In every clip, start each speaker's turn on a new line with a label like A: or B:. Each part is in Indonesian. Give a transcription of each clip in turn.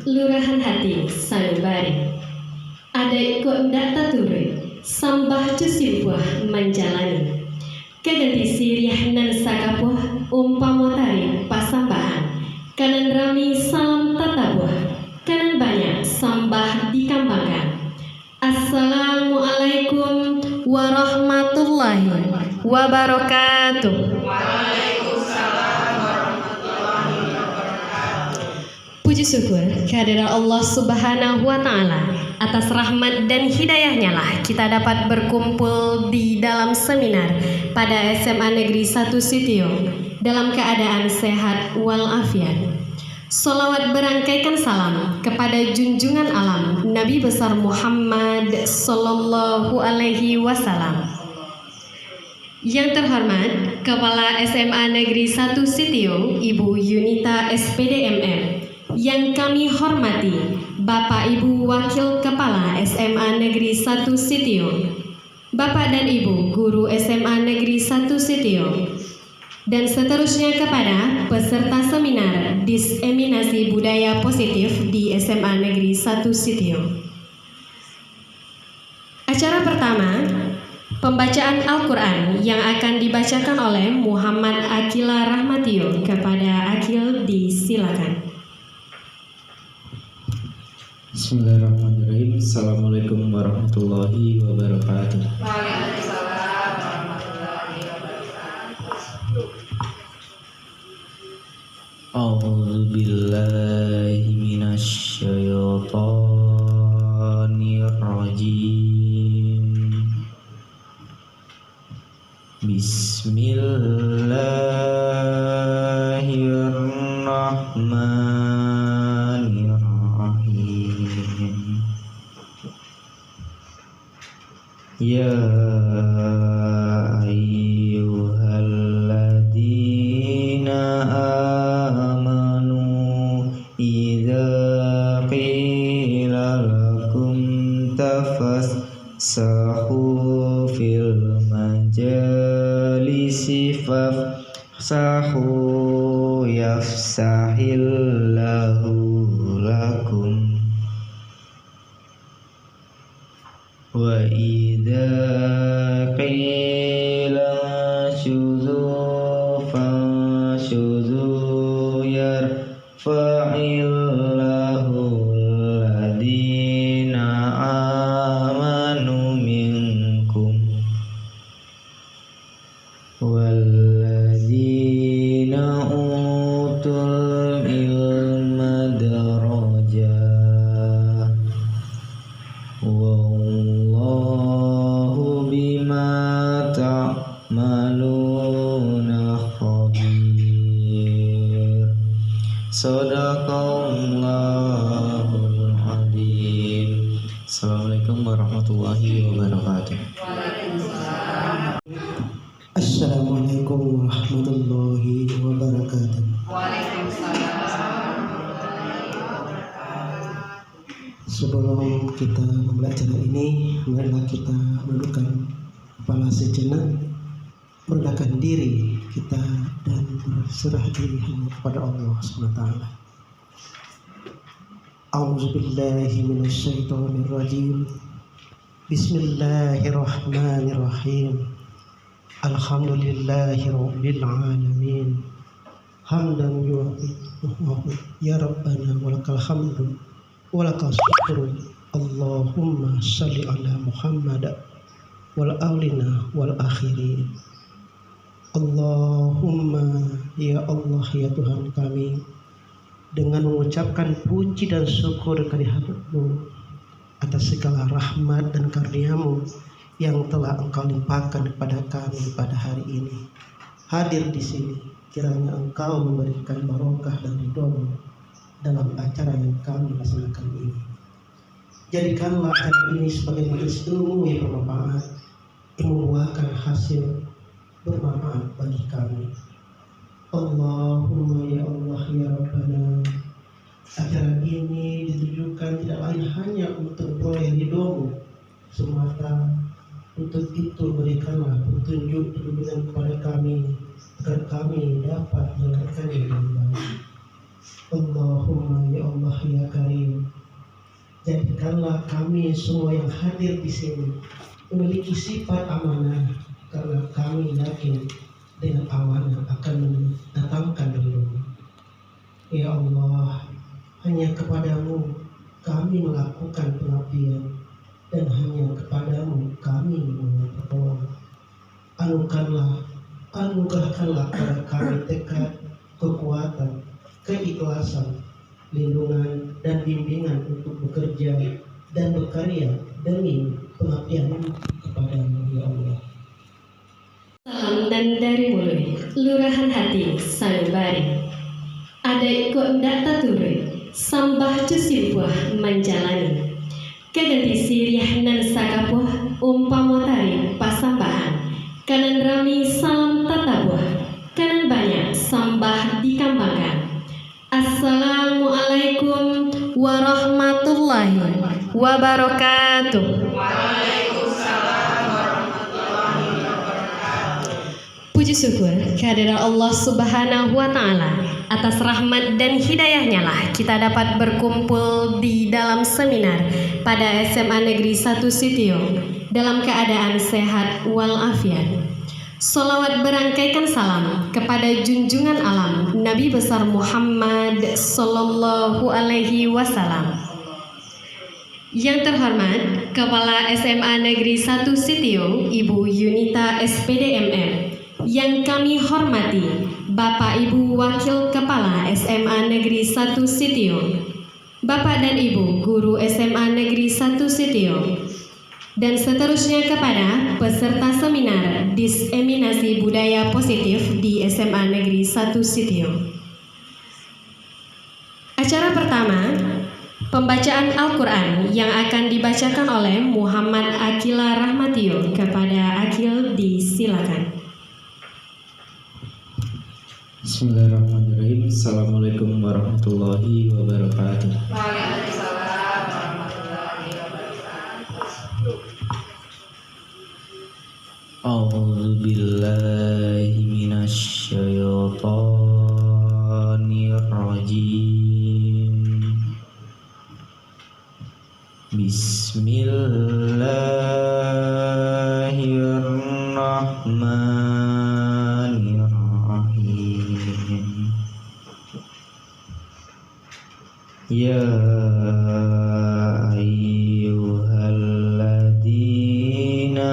A: Lurahan Hati, Sanubari. Ada ikut ndak tature, sambah cusibuah menjalani. Keganti siriah nan sakapuh, umpama tari pasambahan. Kanan rami salam tatabuh, kanan banyak sambah dikambangkan. Assalamualaikum warahmatullahi wabarakatuh. Puji syukur kehadirat Allah Subhanahu wa Ta'ala, atas rahmat dan hidayahnya lah kita dapat berkumpul di dalam seminar pada SMA Negeri 1 Sitio dalam keadaan sehat walafiat. Salawat berangkaikan salam kepada junjungan alam Nabi besar Muhammad Sallallahu Alaihi Wasallam. Yang terhormat Kepala SMA Negeri 1 Sitio Ibu Yunita SPDMM. Yang kami hormati Bapak Ibu Wakil Kepala SMA Negeri 1 Sitio, Bapak dan Ibu Guru SMA Negeri 1 Sitio, dan seterusnya kepada peserta seminar Diseminasi Budaya Positif di SMA Negeri 1 Sitio. Acara pertama, pembacaan Al-Quran yang akan dibacakan oleh Muhammad Akila Rahmatio. Kepada Akil disilakan.
B: Bismillahirrahmanirrahim. Assalamualaikum warahmatullahi wabarakatuh.
C: Waalaikumsalam warahmatullahi wabarakatuh.
B: A'udzu billahi minasy syaithanir rajim. Bismillahirrahmanirrahim. Ya ayyuhalladzina amanu idza qila lakum tafassahu fil majalisi fafsahu yafsahillahu lakum wa idza qila syuzu fasyuzu yarfa'illahu alladhina amanu minkum walladhina utul ilma darajat wallahu bima ta'maluna khabir. Shadaqallahul adzim. Assalamualaikum warahmatullahi wabarakatuh.
D: Assalamualaikum warahmatullahi wabarakatuh. Sebelum kita memulai acara ini, marilah kita menundukkan kepala sejenak, merendahkan diri kita dan berserah diri hanya kepada Allah SWT. A'udzubillahi minasyaitonirrajim. Bismillahirrahmanirrahim. Alhamdulillahi rabbil alamin. Hamdan yu'afidu ya Rabbana walakal hamdu walakal syukru. Allahumma salli ala Muhammad wal awlina wal akhirin. Allahumma ya Allah ya Tuhan kami, dengan mengucapkan puji dan syukur kehadirat-Mu atas segala rahmat dan karunia-Mu yang telah Engkau limpahkan kepada kami pada hari ini. Hadir di sini, kiranya Engkau memberikan barokah dan ridho-Mu dalam acara yang kami laksanakan ini. Jadikanlah acara ini sebagai majelis ilmu yang bermanfaat, yang membuahkan hasil bermanfaat bagi kami. Allahumma ya Allah ya Rabbana, acara ini ditujukan tidak lain hanya untuk boleh ridho-Mu semata. Untuk itu berikanlah petunjuk bimbingan kepada kami agar kami dapat menjalankannya dengan baik. Allahumma ya Allah ya Karim, jadikanlah kami semua yang hadir di sini memiliki sifat amanah, karena kami yakin dengan amanah akan mendatangkan ridho. Ya Allah, hanya kepadamu kami melakukan pengabdian, dan hanya kepadamu kami meminta tolong. Anugerahkanlah kepada kami tekad, kekuatan, keikhlasan, lindungan dan bimbingan untuk bekerja dan berkarya demi pengabdian kepadamu ya Allah.
A: Salam dan dari mulut Lurahan Hati Sanubari. Ada ikut ndak tature sambah cusimpuah menjalani. Keganti siriah nan sakapuh umpamotari pasambahan. Kanan rami salam tatabuh, kanan banyak sambah dikambangkan. Assalamualaikum warahmatullahi wabarakatuh. Puji syukur kehadiran Allah Subhanahu wa Ta'ala, atas rahmat dan hidayahnya lah kita dapat berkumpul di dalam seminar pada SMA Negeri 1 Sitio dalam keadaan sehat walafiat. Salawat berangkaikan salam kepada junjungan alam Nabi besar Muhammad Sallallahu Alaihi Wasallam. Yang terhormat Kepala SMA Negeri 1 Sitio Ibu Yunita SPDMM. Yang kami hormati Bapak Ibu Wakil Kepala SMA Negeri 1 Sitio, Bapak dan Ibu Guru SMA Negeri 1 Sitio, dan seterusnya kepada peserta seminar Diseminasi Budaya Positif di SMA Negeri 1 Sitio. Acara pertama, pembacaan Al-Quran yang akan dibacakan oleh Muhammad Akila Rahmatio. Kepada Akil disilakan.
B: Bismillahirrahmanirrahim. Assalamualaikum warahmatullahi wabarakatuh.
C: Waalaikumsalam warahmatullahi wabarakatuh.
B: A'udzu billahi minasy syaithanir rajim. Bismillahirrahmanirrahim. Ya ayyuhalladzina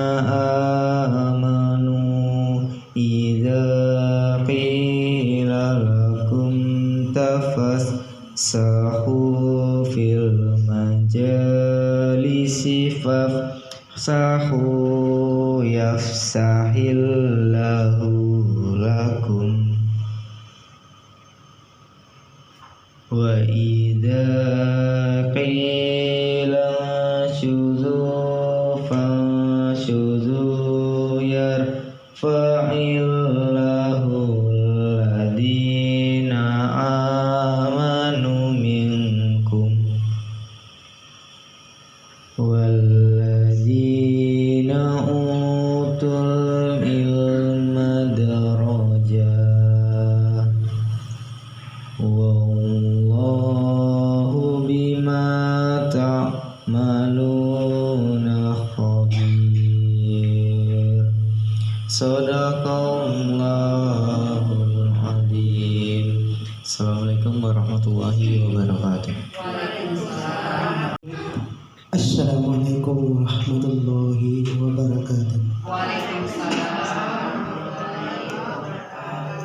B: amanu idza qila lakum tafassahu fil majalisi fafsahu yafsahillahu lakum. Wa idza qila syuzu fasyuzu yarfa'illahu alladhina amanu minkum walladzina utul ilma darajat. Wallahu bima ta'maluna khabir. Shadaqallahul adzim. Assalamualaikum warahmatullahi wabarakatuh.
D: Assalamualaikum warahmatullahi wabarakatuh.
C: Waalaikumsalam warahmatullahi wabarakatuh.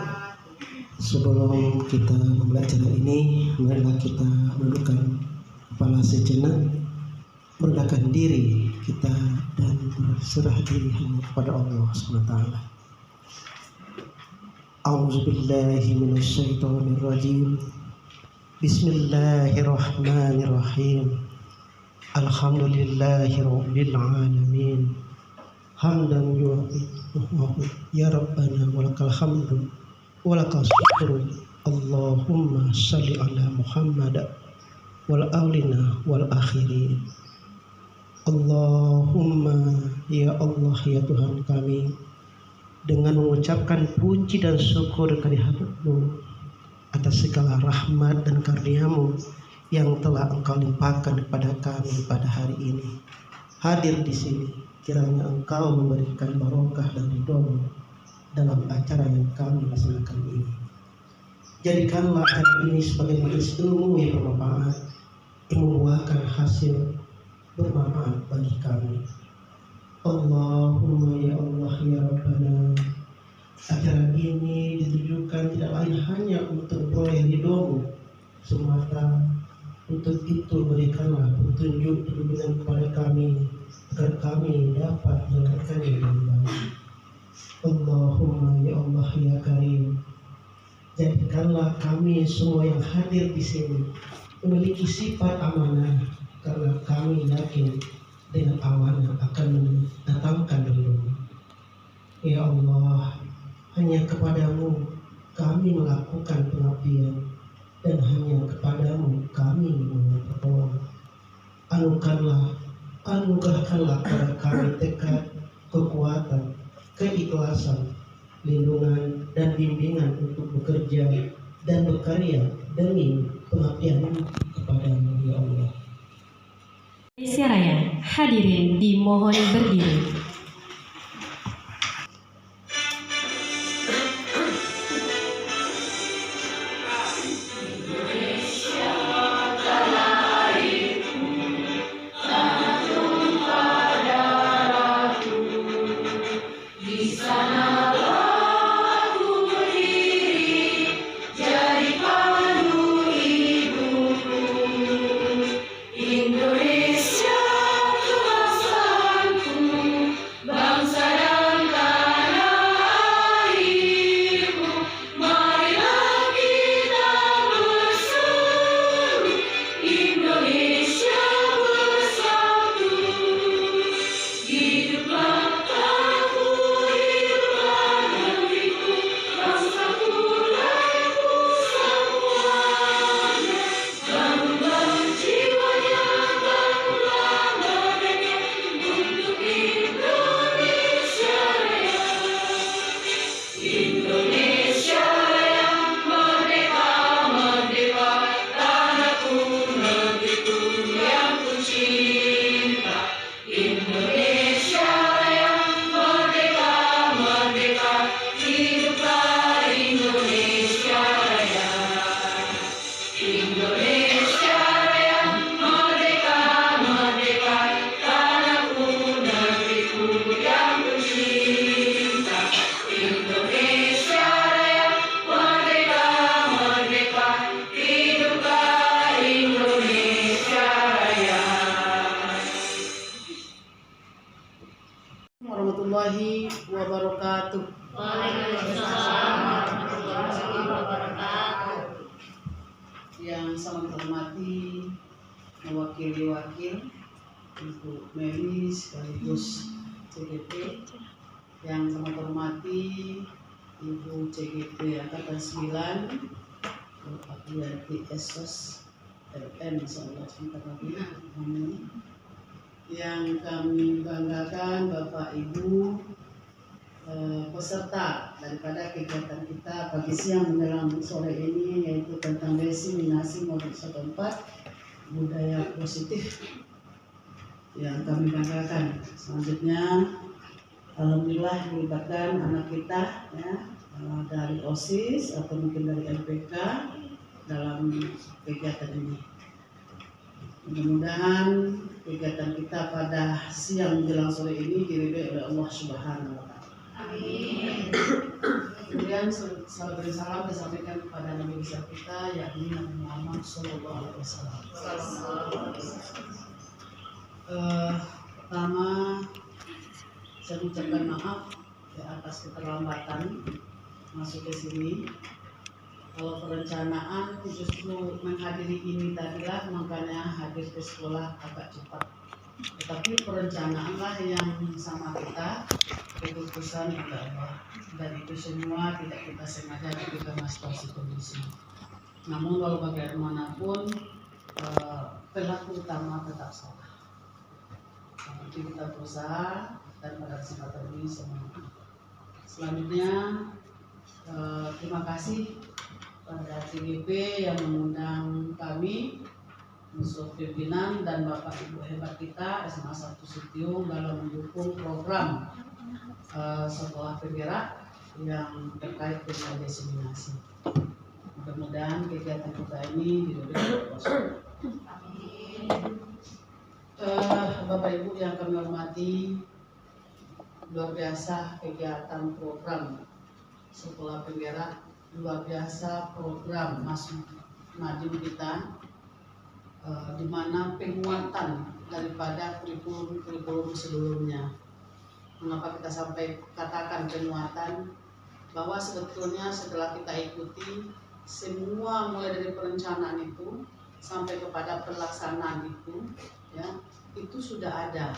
D: Sebelum kita memulai acara ini, marilah kita menundukkan kepala sejenak, merendahkan diri kita dan berserah diri hanya kepada Allah SWT. A'udzubillahi minasyaitonirrajim. Bismillahirrahmanirrahim. Alhamdulillahi rabbil alamin. Hamdan yu'afidu ya Rabbana walakal hamdu walakal syukru. Allahumma salli ala Muhammad wal awlina wal akhirin. Allahumma ya Allah ya Tuhan kami, dengan mengucapkan puji dan syukur kehadirat-Mu atas segala rahmat dan karunia-Mu yang telah Engkau limpahkan kepada kami pada hari ini. Hadir di sini, kiranya Engkau memberikan barokah dan ridho-Mu dalam acara yang kami laksanakan ini. Jadikanlah acara ini sebagai majelis ilmu yang bermanfaat, yang membuahkan hasil bermanfaat bagi kami. Allahumma ya Allah ya Rabbana, acara ini ditujukan tidak lain hanya untuk memperoleh ridho-Mu semata. Untuk itu berikanlah petunjuk bimbingan kepada kami agar kami dapat menjalankannya dengan baik. Allahumma ya Allah ya Karim, jadikanlah kami semua yang hadir di sini memiliki sifat amanah, karena kami yakin dengan amanah akan mendatangkan ridho-Mu. Ya Allah, hanya kepadamu kami melakukan pengabdian, dan hanya kepadamu kami meminta tolong. Anugerahkanlah kepada kami tekad, kekuatan, keikhlasan, lindungan dan bimbingan untuk bekerja dan berkarya demi pengabdian kepadamu ya Allah.
A: Indonesia Raya, hadirin dimohon berdiri.
C: Warahmatullahi wabarakatuh. Yang sangat hormati mewakili wakil Ibu Meli sekaligus CGT, yang sangat hormati Ibu CGT Angkatan 9 Aprianti Esos LN insyaallah sebentar lagi. Amin. Yang kami banggakan Bapak Ibu peserta daripada kegiatan kita pagi siang menjelang sore ini, yaitu tentang desiminasi modul 14 budaya positif yang kami banggakan. Selanjutnya alhamdulillah melibatkan anak kita ya, dari OSIS atau mungkin dari LPK dalam kegiatan ini. Mudah-mudahan kegiatan kita pada siang menjelang sore ini diridhoi oleh Allah Subhanahu wa Ta'ala. Amin. Kemudian salam disampaikan kepada Nabi besar kita, yakni Nabi Muhammad Sallallahu Alaihi Wasallam. Pertama, saya mengucapkan maaf ya, atas keterlambatan masuk ke sini. Kalau perencanaan justru menghadiri ini tadilah, makanya hadir ke sekolah agak cepat. Tetapi perencanaanlah yang sama kita, keputusan juga Allah. Dan itu semua tidak kita sengaja, kita masih tahu kondisi. Namun walau bagaimanapun pelaku utama tetap salah. Nanti kita berusaha dan pada kesempatan ini semua. Selanjutnya terima kasih pada CGP yang mengundang kami, unsur pimpinan dan Bapak Ibu hebat kita SMA 1 Sitiung dalam mendukung program sekolah penggerak yang terkait dengan diseminasi. Mudah-mudahan kegiatan kita ini didukung oleh Bapak Ibu yang kami hormati, luar biasa kegiatan program sekolah penggerak, luar biasa program masuk maju kita, di mana penguatan daripada kurikulum sebelumnya. Mengapa kita sampai katakan penguatan? Bahwa sebetulnya setelah kita ikuti semua mulai dari perencanaan itu sampai kepada pelaksanaan itu, ya, itu sudah ada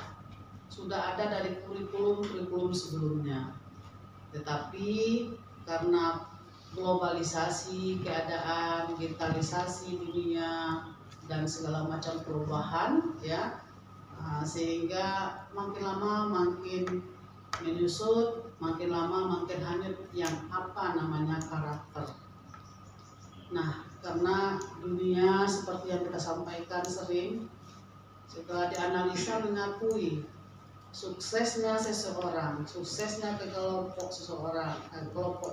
C: dari kurikulum sebelumnya. Tetapi karena globalisasi, keadaan, digitalisasi dunia dan segala macam perubahan, ya, sehingga makin lama makin menyusut, makin lama makin hanyut yang apa namanya karakter. Nah, karena dunia seperti yang kita sampaikan sering, setelah dianalisa mengakui suksesnya seseorang, suksesnya kelompok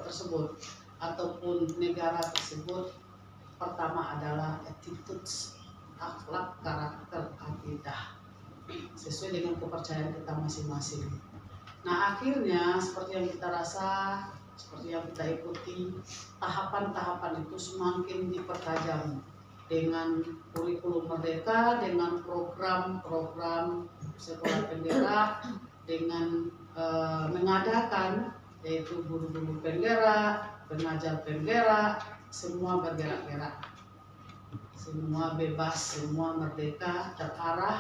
C: tersebut ataupun negara tersebut, pertama adalah attitudes, akhlak, karakter, akidah, sesuai dengan kepercayaan kita masing-masing. Nah, akhirnya seperti yang kita rasa, seperti yang kita ikuti, tahapan-tahapan itu semakin dipertajam dengan kurikulum merdeka, dengan program-program sekolah penggerak, dengan mengadakan yaitu guru-guru penggerak, pengajar penggerak, semua bergerak-gerak, semua bebas, semua merdeka, terarah.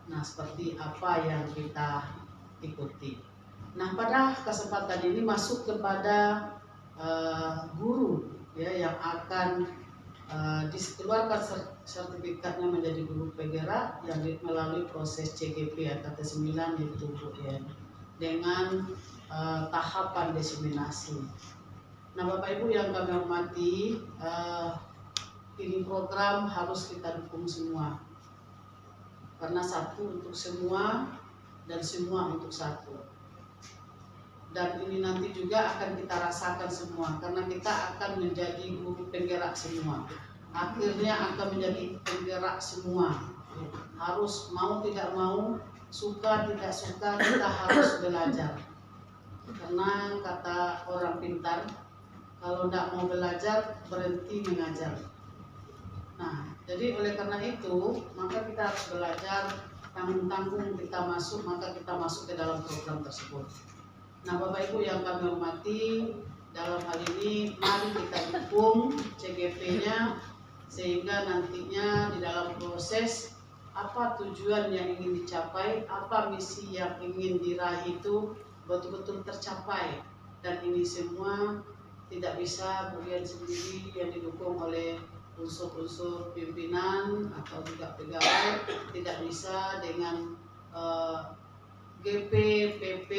C: Nah, seperti apa yang kita ikuti. Nah, pada kesempatan ini masuk kepada guru, ya, yang akan dikeluarkan sertifikatnya menjadi guru penggerak yang melalui proses CGP atau T9 yaitu UN dengan tahapan diseminasi. Nah, Bapak Ibu yang kami hormati, ini program harus kita dukung semua, karena satu untuk semua dan semua untuk satu. Dan ini nanti juga akan kita rasakan semua, karena kita akan menjadi guru penggerak semua. Akhirnya akan menjadi penggerak semua. Harus mau tidak mau, suka tidak suka, kita harus belajar. Karena kata orang pintar, kalau tidak mau belajar, berhenti mengajar. Nah, jadi oleh karena itu, maka kita harus belajar, tanggung-tanggung kita masuk, maka kita masuk ke dalam program tersebut. Nah, Bapak Ibu yang kami hormati, dalam hal ini mari kita dukung CGP-nya, sehingga nantinya di dalam proses apa tujuan yang ingin dicapai, apa misi yang ingin diraih itu betul-betul tercapai. Dan ini semua tidak bisa beliau sendiri, yang didukung oleh unsur-unsur pimpinan atau juga pegawai, tidak bisa dengan GP, PP,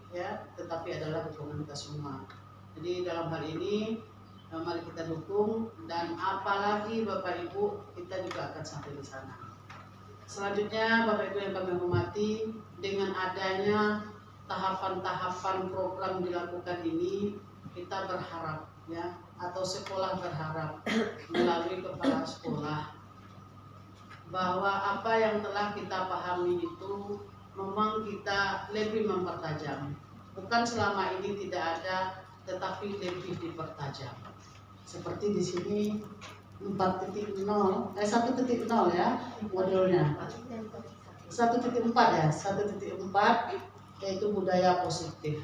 C: ya, tetapi adalah dukungan kita semua. Jadi dalam hal ini mari kita dukung, dan apalagi Bapak Ibu, kita juga akan sampai di sana. Selanjutnya Bapak Ibu yang kami hormati, dengan adanya tahapan-tahapan program dilakukan ini, kita berharap, ya, atau sekolah berharap melalui kepala sekolah bahwa apa yang telah kita pahami itu memang kita lebih mempertajam. Bukan selama ini tidak ada, tetapi lebih dipertajam. Seperti di sini 4.0, 1.0 ya modulnya. 1.4 ya, 1.4 yaitu budaya positif.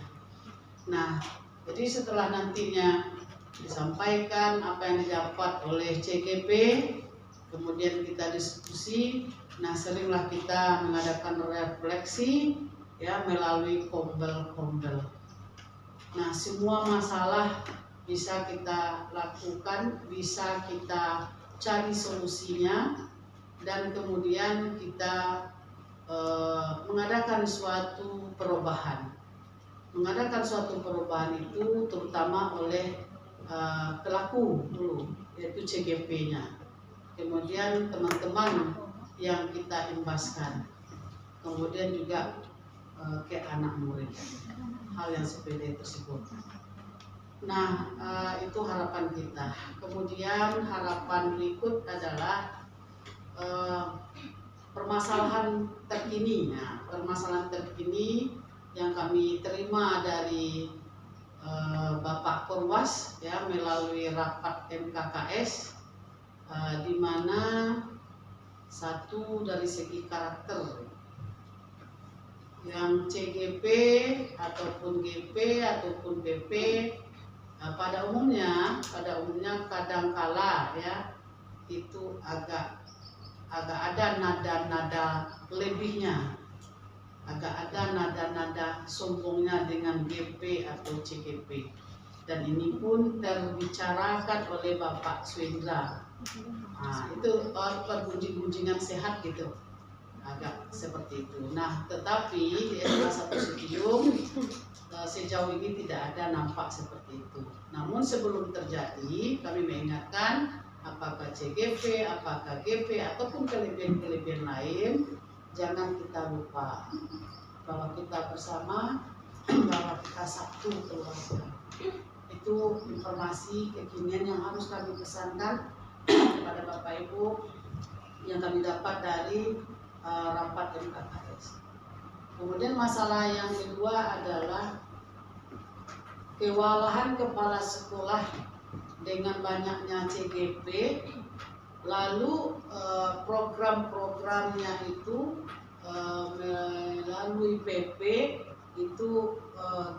C: Nah, jadi setelah nantinya disampaikan apa yang didapat oleh CGP, kemudian kita diskusi. Nah, seringlah kita mengadakan refleksi, ya, melalui kombel-kombel. Nah, semua masalah bisa kita lakukan, bisa kita cari solusinya, dan kemudian kita mengadakan suatu perubahan. Mengadakan suatu perubahan itu terutama oleh pelaku dulu, yaitu CGP-nya. Kemudian teman-teman yang kita imbaskan, kemudian juga ke anak murid, hal yang sepele tersebut. Nah, itu harapan kita. Kemudian harapan berikut adalah permasalahan terkini. Nah, permasalahan terkini yang kami terima dari Bapak Korwas ya melalui rapat MKKS, di mana satu dari segi karakter yang CGP ataupun GP ataupun PP pada umumnya kadangkala ya itu agak ada nada-nada lebihnya, agak ada nada-nada sombongnya dengan GP atau CGP, dan ini pun terbicarakan oleh Bapak Swendra. Nah, itu pergunjing-gunjingan sehat gitu, agak seperti itu. Nah, tetapi di SMA 1 Cipayung sejauh ini tidak ada nampak seperti itu. Namun sebelum terjadi, kami mengingatkan apakah CGP, apakah GP ataupun kelebihan-kelebihan lain, jangan kita lupa bahwa kita bersama, bahwa kita satu keluarga. Itu informasi kekinian yang harus kami pesankan kepada Bapak Ibu yang kami dapat dari rapat MKKS. Kemudian masalah yang kedua adalah kewalahan kepala sekolah dengan banyaknya CGP, lalu program-programnya itu melalui PP itu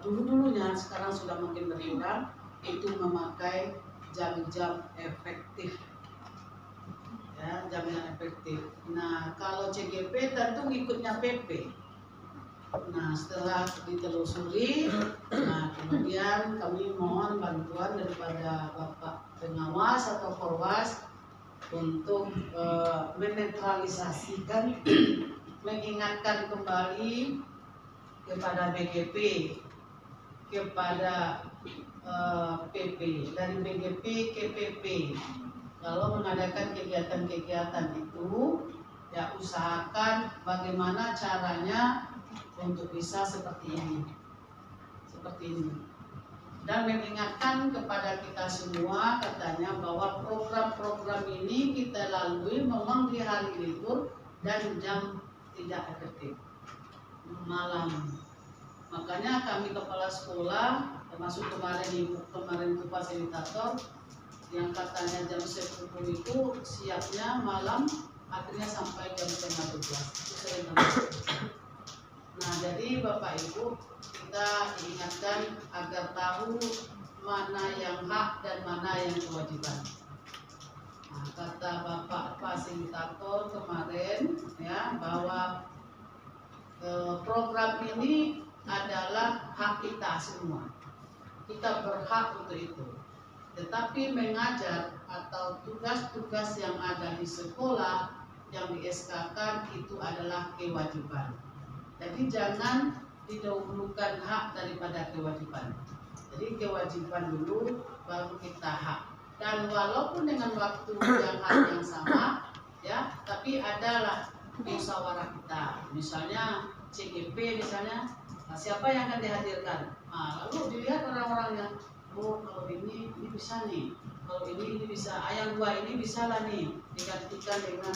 C: dulu-dulunya, sekarang sudah makin berkurang, itu memakai jam-jam efektif. Ya, jaminan efektif. Nah, kalau CGP tentu ngikutnya PP. Nah, setelah ditelusuri, nah kemudian kami mohon bantuan daripada Bapak Pengawas atau Korwas untuk menetralisasikan, mengingatkan kembali kepada BGP, kepada PP, dari BGP ke PP. Kalau mengadakan kegiatan-kegiatan itu, ya usahakan bagaimana caranya untuk bisa seperti ini, dan mengingatkan kepada kita semua, katanya bahwa program-program ini kita lalui memang di hari libur dan jam tidak efektif, malam. Makanya kami kepala sekolah, termasuk kemarin itu fasilitator, yang katanya jam 10 itu siapnya malam, akhirnya sampai jam 11:30. Itu sering terjadi. Nah, jadi Bapak Ibu, kita diingatkan agar tahu mana yang hak dan mana yang kewajiban. Nah, kata Bapak fasilitator kemarin ya bahwa program ini adalah hak kita semua. Kita berhak untuk itu. Tetapi mengajar atau tugas-tugas yang ada di sekolah yang di SK-kan itu adalah kewajiban. Jadi jangan didahulukan hak daripada kewajiban. Jadi kewajiban dulu baru kita hak. Dan walaupun dengan waktu yang sama, ya, tapi adalah musyawarah kita. Misalnya CGP misalnya, nah, siapa yang akan dihadirkan? Nah, lalu dilihat orang-orangnya. Oh, kalau ini bisa nih, kalau ini bisa, yang dua ini bisa lah nih digantikan dengan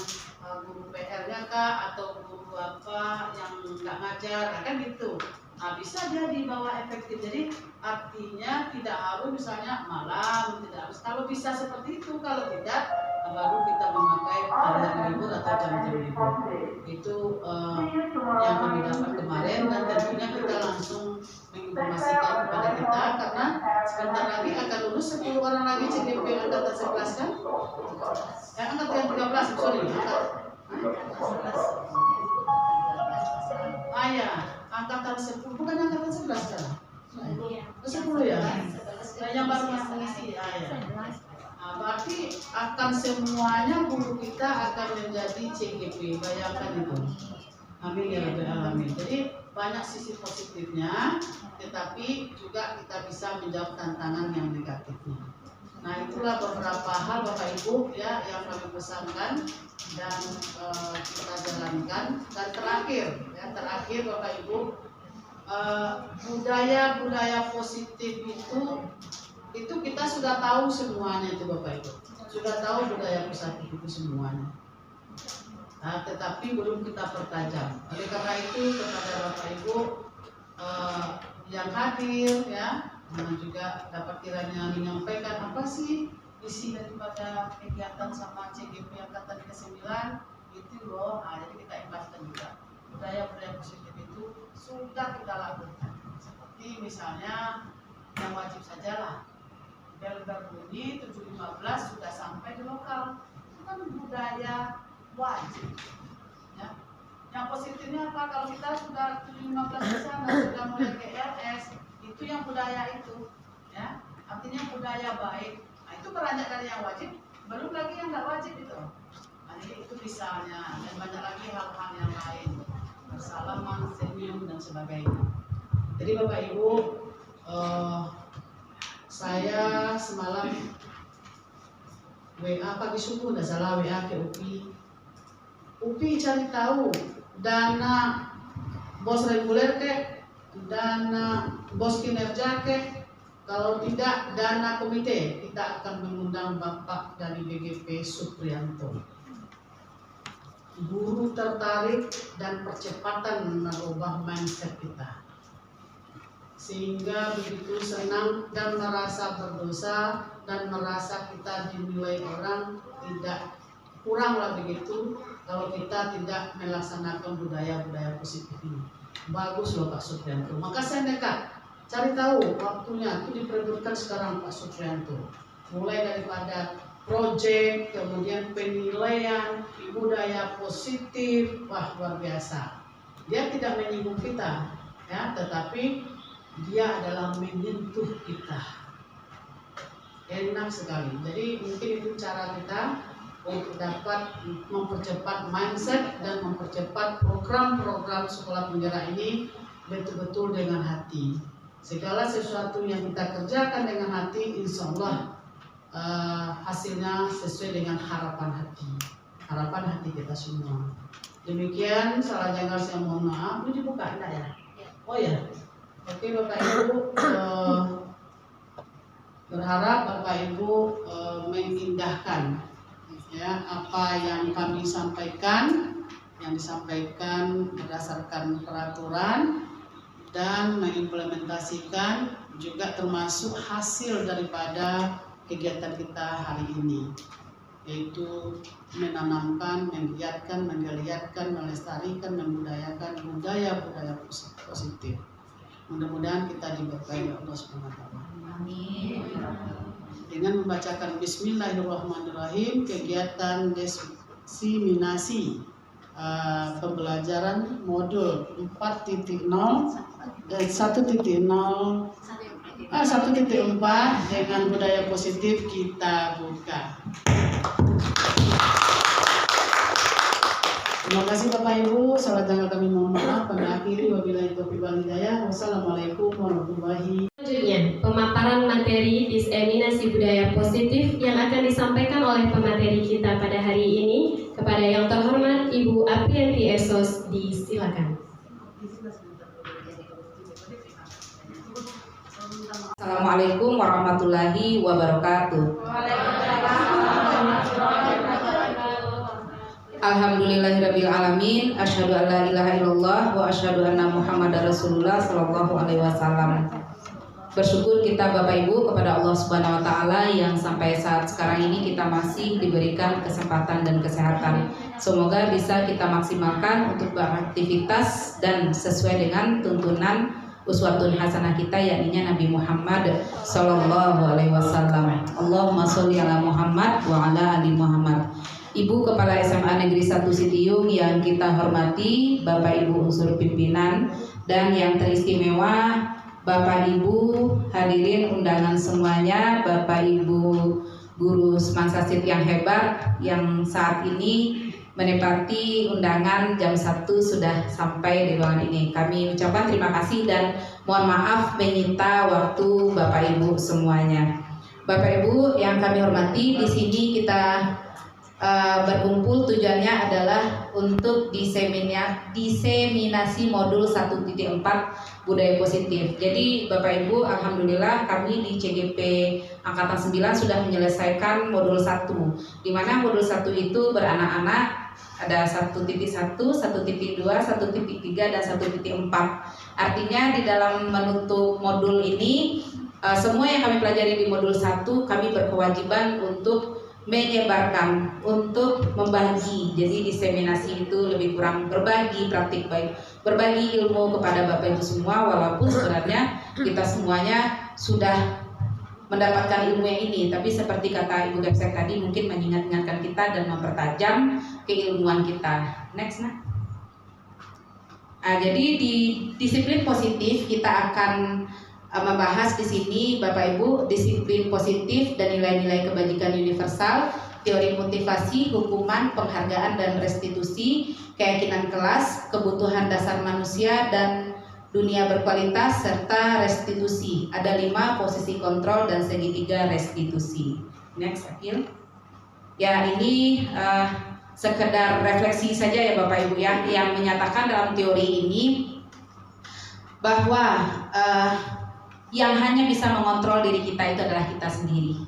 C: guru PR-nya kah atau guru apa yang nggak ngajar, kan gitu. Nah, bisa dia dibawa efektif. Jadi artinya tidak harus misalnya malam, tidak harus. Kalau bisa seperti itu, kalau tidak baru kita memakai hari libur atau jam-jam libur. Itu yang kami dapat kemarin, dan tentunya kita langsung menginformasikan kepada kita karena sebentar lagi akan lulus 10 orang lagi CGP angkatan 11 kan? Angkatan 13, sorry. Ya, angkatan 10, bukan angkatan 11 kan? 10 ya? Yang baru mengisi, ya. Nah, berarti akan semuanya guru kita akan menjadi CGP, bayangkan itu. Amin ya Rabbal Alamin. Jadi banyak sisi positifnya, tetapi juga kita bisa menjawab tantangan yang negatifnya. Nah, itulah beberapa hal Bapak Ibu ya yang kami pesankan dan kita jalankan. Dan terakhir Bapak Ibu, budaya positif itu kita sudah tahu semuanya itu Bapak Ibu. Sudah tahu budaya positif itu semuanya. Nah, tetapi belum kita pertajam. Oleh karena itu kepada Bapak Ibu yang hadir ya, juga dapat kiranya menyampaikan apa sih isi daripada kegiatan sama CGP Angkatan ke-9 itu loh. Nah, jadi kita imbaskan juga budaya-budaya positif itu sudah kita lakukan. Seperti misalnya yang wajib sajalah bel berbunyi 7.15 sudah sampai di lokal, itu kan budaya wajib ya. Yang positifnya apa? Kalau kita sudah 7.15 di sana sudah mulai ke LS, itu yang budaya itu ya, artinya budaya baik. Nah, itu beranjak dari yang wajib, belum lagi yang nggak wajib itu. Nah, jadi itu misalnya, dan banyak lagi hal-hal yang lain, bersalaman, senyum dan sebagainya. Jadi Bapak Ibu, saya semalam WA pagi subuh, nggak salah WA ke UPI cari tahu dana bos reguler kek, dana bos kinerja kek, kalau tidak dana komite. Kita akan mengundang Bapak dari BGP Suprianto. Guru tertarik dan percepatan merubah mindset kita, sehingga begitu senang dan merasa berdosa dan merasa kita dinilai orang tidak kuranglah begitu kalau kita tidak melaksanakan budaya-budaya positif ini. Bagus loh Pak Suprianto. Maka saya nekat cari tahu waktunya itu diperebutkan sekarang Pak Suprianto. Mulai daripada proyek, kemudian penilaian, budaya positif, wah luar biasa. Dia tidak menyinggung kita, ya, tetapi dia adalah menyentuh kita. Enak sekali. Jadi mungkin itu cara kita untuk dapat mempercepat mindset dan mempercepat program-program sekolah penggerak ini betul-betul dengan hati. Segala sesuatu yang kita kerjakan dengan hati, insya Allah hasilnya sesuai dengan harapan hati kita semua. Demikian, salah janggal saya mohon maaf. Ini dibuka enggak ya? Oh ya. Oke Bapak Ibu, berharap Bapak Ibu mengindahkan ya apa yang kami sampaikan, yang disampaikan berdasarkan peraturan, dan mengimplementasikan juga termasuk hasil daripada kegiatan kita hari ini, yaitu menanamkan, menggiatkan, menggeliatkan, melestarikan, membudayakan budaya-budaya positif. Mudah-mudahan kita diberkahi oleh Allah Subhanahu wa taala. Amin. Dengan membacakan Bismillahirrahmanirrahim, kegiatan diseminasi pembelajaran modul 4.0 dan 1.4 dengan budaya positif kita buka. Terima kasih Bapak Ibu, salat tanggal kami mohon maaf. Kami akhiri, wabillahi taufiq wal hidayah. Wassalamualaikum warahmatullahi wabarakatuh.
A: Selanjutnya, pemaparan materi diseminasi budaya positif yang akan disampaikan oleh pemateri kita pada hari ini. Kepada yang terhormat Ibu Aprianti Esos, disilakan.
E: Assalamualaikum warahmatullahi wabarakatuh. Alhamdulillahirabbil alamin, asyhadu an la ilaha illallah wa asyhadu anna Muhammadar Rasulullah sallallahu alaihi wasallam. Bersyukur kita Bapak Ibu kepada Allah Subhanahu wa taala yang sampai saat sekarang ini kita masih diberikan kesempatan dan kesehatan. Semoga bisa kita maksimalkan untuk beraktivitas dan sesuai dengan tuntunan uswatun hasanah kita, yakni Nabi Muhammad sallallahu alaihi wasallam. Allahumma sholli ala Muhammad wa ala ali Muhammad. Ibu Kepala SMA Negeri 1 Sitiung yang kita hormati, Bapak Ibu unsur pimpinan, dan yang teristimewa Bapak Ibu hadirin undangan semuanya, Bapak Ibu guru Semansasit yang hebat yang saat ini menepati undangan jam 1 sudah sampai di ruangan ini. Kami ucapkan terima kasih dan mohon maaf menyita waktu Bapak Ibu semuanya. Bapak Ibu yang kami hormati, di sini kita berkumpul tujuannya adalah untuk diseminasi modul 1.4 budaya positif. Jadi Bapak Ibu, alhamdulillah kami di CGP Angkatan 9 sudah menyelesaikan modul 1, di mana modul 1 itu beranak-anak, ada 1.1, 1.2, 1.3, dan 1.4. Artinya di dalam menutup modul ini, semua yang kami pelajari di modul 1 kami berkewajiban untuk menyebarkan, untuk membagi. Jadi diseminasi itu lebih kurang berbagi praktik baik, berbagi ilmu kepada Bapak Ibu semua, walaupun sebenarnya kita semuanya sudah mendapatkan ilmu yang ini, tapi seperti kata Ibu Kepsek tadi, mungkin mengingat-ingatkan kita dan mempertajam keilmuan kita. Next, nah. Jadi di disiplin positif kita akan membahas di sini Bapak Ibu disiplin positif dan nilai-nilai kebajikan universal, teori motivasi, hukuman, penghargaan dan restitusi, keyakinan kelas, kebutuhan dasar manusia dan dunia berkualitas, serta restitusi. Ada 5 posisi kontrol dan segitiga restitusi. Next, Akil. Ya, ini sekedar refleksi saja ya Bapak Ibu ya, yang menyatakan dalam teori ini bahwa yang hanya bisa mengontrol diri kita itu adalah kita sendiri,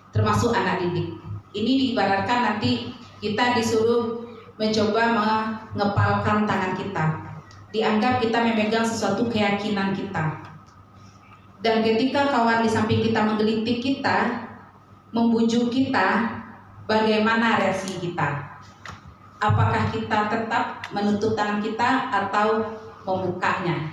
E: termasuk anak didik. Ini diibaratkan nanti kita disuruh mencoba mengepalkan tangan kita, dianggap kita memegang sesuatu keyakinan kita, dan ketika kawan di samping kita menggelitik kita, membujuk kita, bagaimana reaksi kita? Apakah kita tetap menutup tangan kita atau membukanya?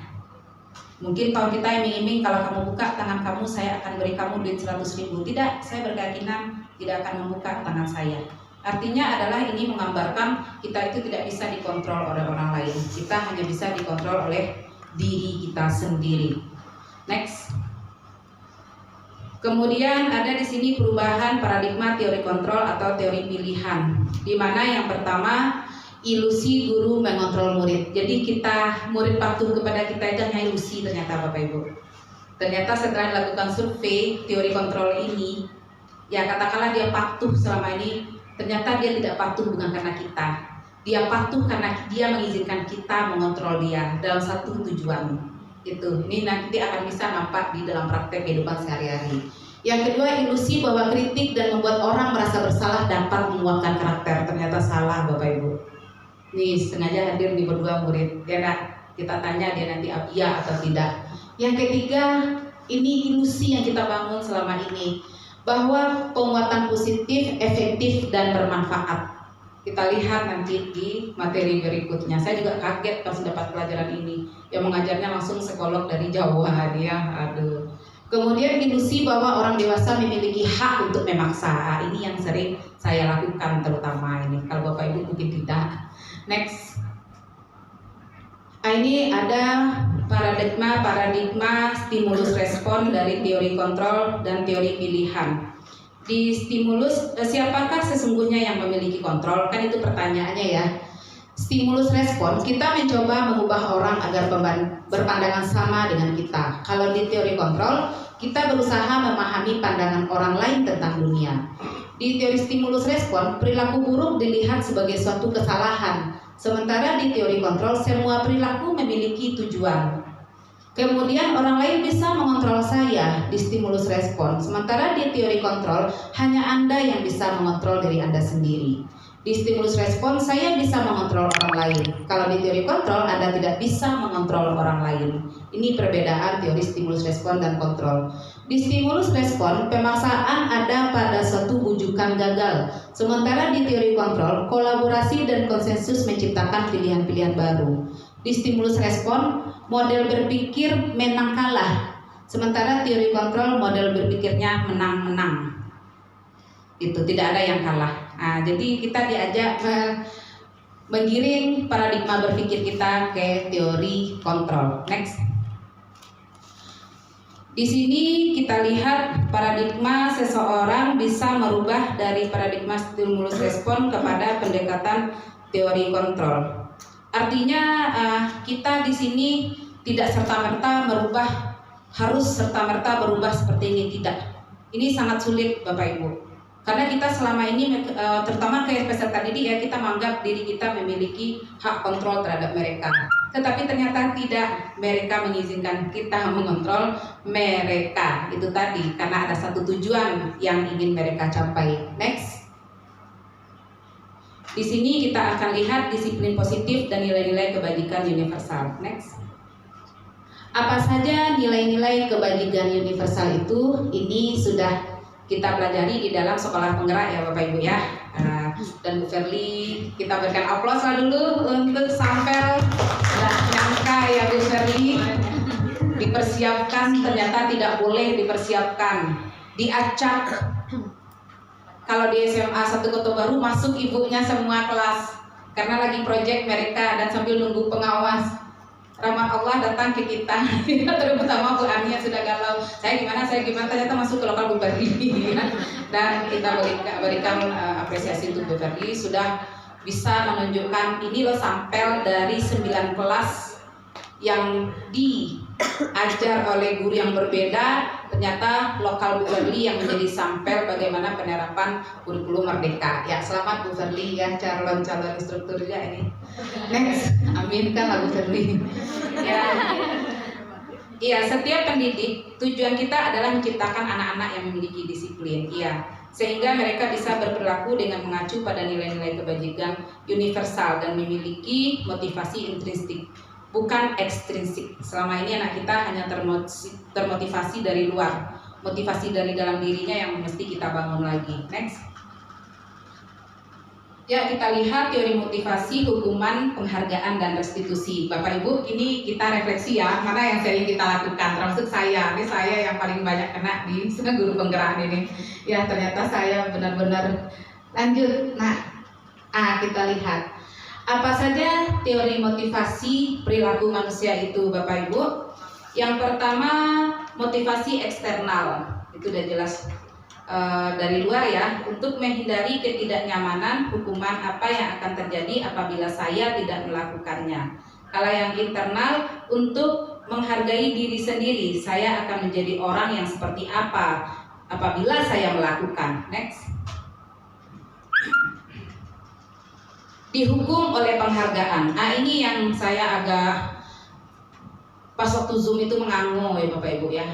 E: Mungkin kalau kita iming-iming, kalau kamu buka tangan kamu, saya akan beri kamu duit 100.000. Tidak, saya berkeyakinan tidak akan membuka tangan saya. Artinya adalah ini menggambarkan kita itu tidak bisa dikontrol oleh orang lain. Kita hanya bisa dikontrol oleh diri kita sendiri. Next. Kemudian ada di sini perubahan paradigma teori kontrol atau teori pilihan, di mana yang pertama ilusi guru mengontrol murid. Jadi kita murid patuh kepada kita itu hanya ilusi ternyata Bapak Ibu. Ternyata setelah dilakukan survei teori kontrol ini, ya katakanlah dia patuh selama ini, ternyata dia tidak patuh bukan karena kita. Dia patuh karena dia mengizinkan kita mengontrol dia dalam satu tujuan. Itu. Ini nanti akan bisa nampak di dalam praktek kehidupan sehari-hari. Yang kedua, ilusi bahwa kritik dan membuat orang merasa bersalah dapat menguatkan karakter. Ternyata salah Bapak Ibu. Nih sengaja hadir di berdua murid, dia kita tanya dia nanti iya atau tidak. Yang ketiga, ini ilusi yang kita bangun selama ini, bahwa penguatan positif, efektif dan bermanfaat. Kita lihat nanti di materi berikutnya. Saya juga kaget pas dapat pelajaran ini. Yang mengajarnya langsung psikolog dari Jawa dia. Aduh. Kemudian ilusi bahwa orang dewasa memiliki hak untuk memaksa. Ini yang sering saya lakukan terutama ini. Kalau Bapak Ibu mungkin tidak. Next. Ini ada paradigma stimulus respon dari teori kontrol dan teori pilihan. Di stimulus, siapakah sesungguhnya yang memiliki kontrol? Kan itu pertanyaannya ya. Stimulus respon, kita mencoba mengubah orang agar berpandangan sama dengan kita. Kalau di teori kontrol, kita berusaha memahami pandangan orang lain tentang dunia. Di teori stimulus respon, perilaku buruk dilihat sebagai suatu kesalahan. Sementara di teori kontrol, semua perilaku memiliki tujuan. Kemudian orang lain bisa mengontrol saya di stimulus respon. Sementara di teori kontrol, hanya Anda yang bisa mengontrol diri Anda sendiri. Di stimulus respon, saya bisa mengontrol orang lain. Kalau di teori kontrol, Anda tidak bisa mengontrol orang lain. Ini perbedaan teori stimulus respon dan kontrol. Di stimulus respon, pemaksaan ada pada suatu bujukan gagal. Sementara di teori kontrol, kolaborasi dan konsensus menciptakan pilihan-pilihan baru. Di stimulus respon, model berpikir menang kalah. Sementara teori kontrol, model berpikirnya menang-menang. Itu tidak ada yang kalah. Nah, jadi kita diajak menggiring paradigma berpikir kita ke teori kontrol. Next. Di sini kita lihat paradigma seseorang bisa merubah dari paradigma stimulus respon kepada pendekatan teori kontrol. Artinya kita di sini tidak serta-merta harus serta-merta berubah seperti ini, tidak. Ini sangat sulit Bapak Ibu. Karena kita selama ini terutama kayak peserta didik ya, kita menganggap diri kita memiliki hak kontrol terhadap mereka. Tetapi ternyata tidak, mereka mengizinkan kita mengontrol mereka. Itu tadi karena ada satu tujuan yang ingin mereka capai. Next. Di sini kita akan lihat disiplin positif dan nilai-nilai kebajikan universal. Next. Apa saja nilai-nilai kebajikan universal itu? Ini sudah kita pelajari di dalam sekolah penggerak ya Bapak Ibu ya. Dan Bu Verly, kita berikan aplaus lah dulu untuk sampel. Nggak nyangka ya Bu Verly, dipersiapkan, ternyata tidak boleh dipersiapkan, diacak. Kalau di SMA 1 Kota Baru masuk ibunya semua kelas karena lagi project mereka dan sambil nunggu pengawas. Rahmat Allah datang ke kita, terutama Bu Ani yang sudah galau. Saya gimana, ternyata masuk ke lokal Bu Verly. Dan kita berikan apresiasi untuk Bu Verly sudah bisa menunjukkan ini loh sampel dari 9 kelas yang diajar oleh guru yang berbeda. Ternyata lokal Bu Verly yang menjadi sampel bagaimana penerapan kurikulum merdeka. Ya, selamat Bu Verly ya, calon-calon instrukturnya ini. Next, aminkan lah Bu Verly. Ya. Iya, setiap pendidik tujuan kita adalah menciptakan anak-anak yang memiliki disiplin. Iya, sehingga mereka bisa berperilaku dengan mengacu pada nilai-nilai kebajikan universal dan memiliki motivasi intrinsik, bukan ekstrinsik. Selama ini anak kita hanya termotivasi dari luar, motivasi dari dalam dirinya yang mesti kita bangun lagi. Next. Ya, kita lihat teori motivasi, hukuman, penghargaan, dan restitusi. Bapak Ibu, ini kita refleksi ya, mana yang sering kita lakukan, termasuk saya. Ini saya yang paling banyak kena di guru penggerak ini. Ya, ternyata saya benar-benar lanjut. Nah, kita lihat. Apa saja teori motivasi perilaku manusia itu Bapak Ibu? Yang pertama, motivasi eksternal. Itu udah jelas dari luar ya, untuk menghindari ketidaknyamanan, hukuman apa yang akan terjadi apabila saya tidak melakukannya. Kalau yang internal, untuk menghargai diri sendiri, saya akan menjadi orang yang seperti apa apabila saya melakukan. Next. Dihukum oleh penghargaan. Ini yang saya agak pas waktu Zoom itu mengangguk ya Bapak Ibu ya.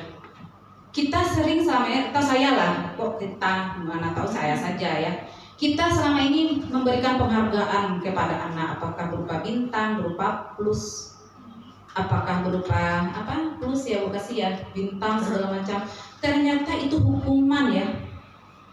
E: Kita sering selama ini, atau saya lah, kok kita, mana tahu saya saja ya. Kita selama ini memberikan penghargaan kepada anak, apakah berupa bintang, berupa plus, apakah berupa plus ya, Bu kasih ya, bintang segala macam. Ternyata itu hukuman ya.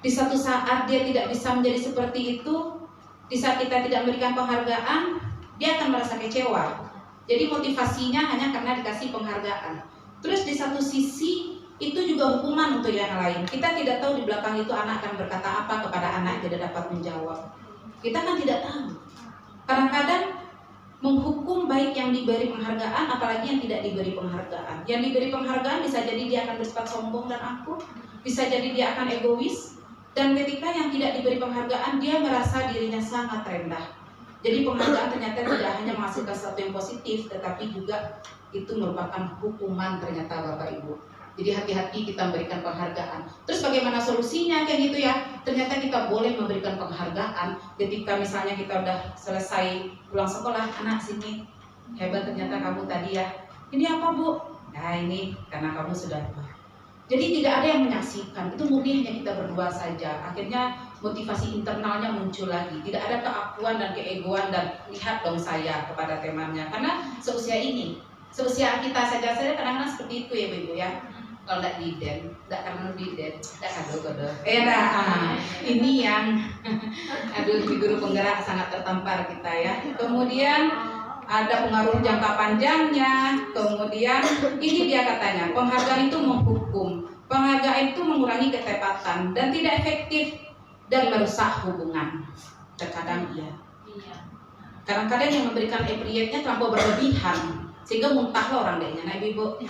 E: Di satu saat dia tidak bisa menjadi seperti itu, di saat kita tidak memberikan penghargaan, dia akan merasa kecewa. Jadi motivasinya hanya karena dikasih penghargaan. Terus di satu sisi itu juga hukuman untuk yang lain. Kita tidak tahu di belakang itu anak akan berkata apa kepada anak yang tidak dapat menjawab. Kita kan tidak tahu. Kadang-kadang menghukum baik yang diberi penghargaan, apalagi yang tidak diberi penghargaan. Yang diberi penghargaan bisa jadi dia akan bersifat sombong dan angkuh, bisa jadi dia akan egois, dan ketika yang tidak diberi penghargaan, dia merasa dirinya sangat rendah. Jadi penghargaan ternyata tidak hanya menghasilkan sesuatu yang positif, tetapi juga itu merupakan hukuman ternyata Bapak Ibu. Jadi hati-hati kita memberikan penghargaan. Terus bagaimana solusinya kayak gitu ya? Ternyata kita boleh memberikan penghargaan ketika misalnya kita udah selesai pulang sekolah, anak sini hebat ternyata kamu tadi ya. Ini apa Bu? Nah ini karena kamu sudah. Jadi tidak ada yang menyaksikan. Itu murni hanya kita berdua saja. Akhirnya motivasi internalnya muncul lagi. Tidak ada keakuan dan keegoan dan lihat dong saya kepada temannya. Karena seusia ini, seusia kita saja kadang-kadang seperti itu ya Bu ya. Kalau tidak diden, tidak karena diden, tidak kado-kado. Ini yang, aduh di guru penggerak sangat tertampar kita ya. Kemudian ada pengaruh jangka panjangnya. Kemudian ini dia katanya, penghargaan itu menghukum, penghargaan itu mengurangi ketepatan dan tidak efektif dan merusak hubungan. Terkadang iya. Kadang-kadang yang memberikan appreciate-nya terlampau berlebihan sehingga muntah orang dehnya. Nah Ibu.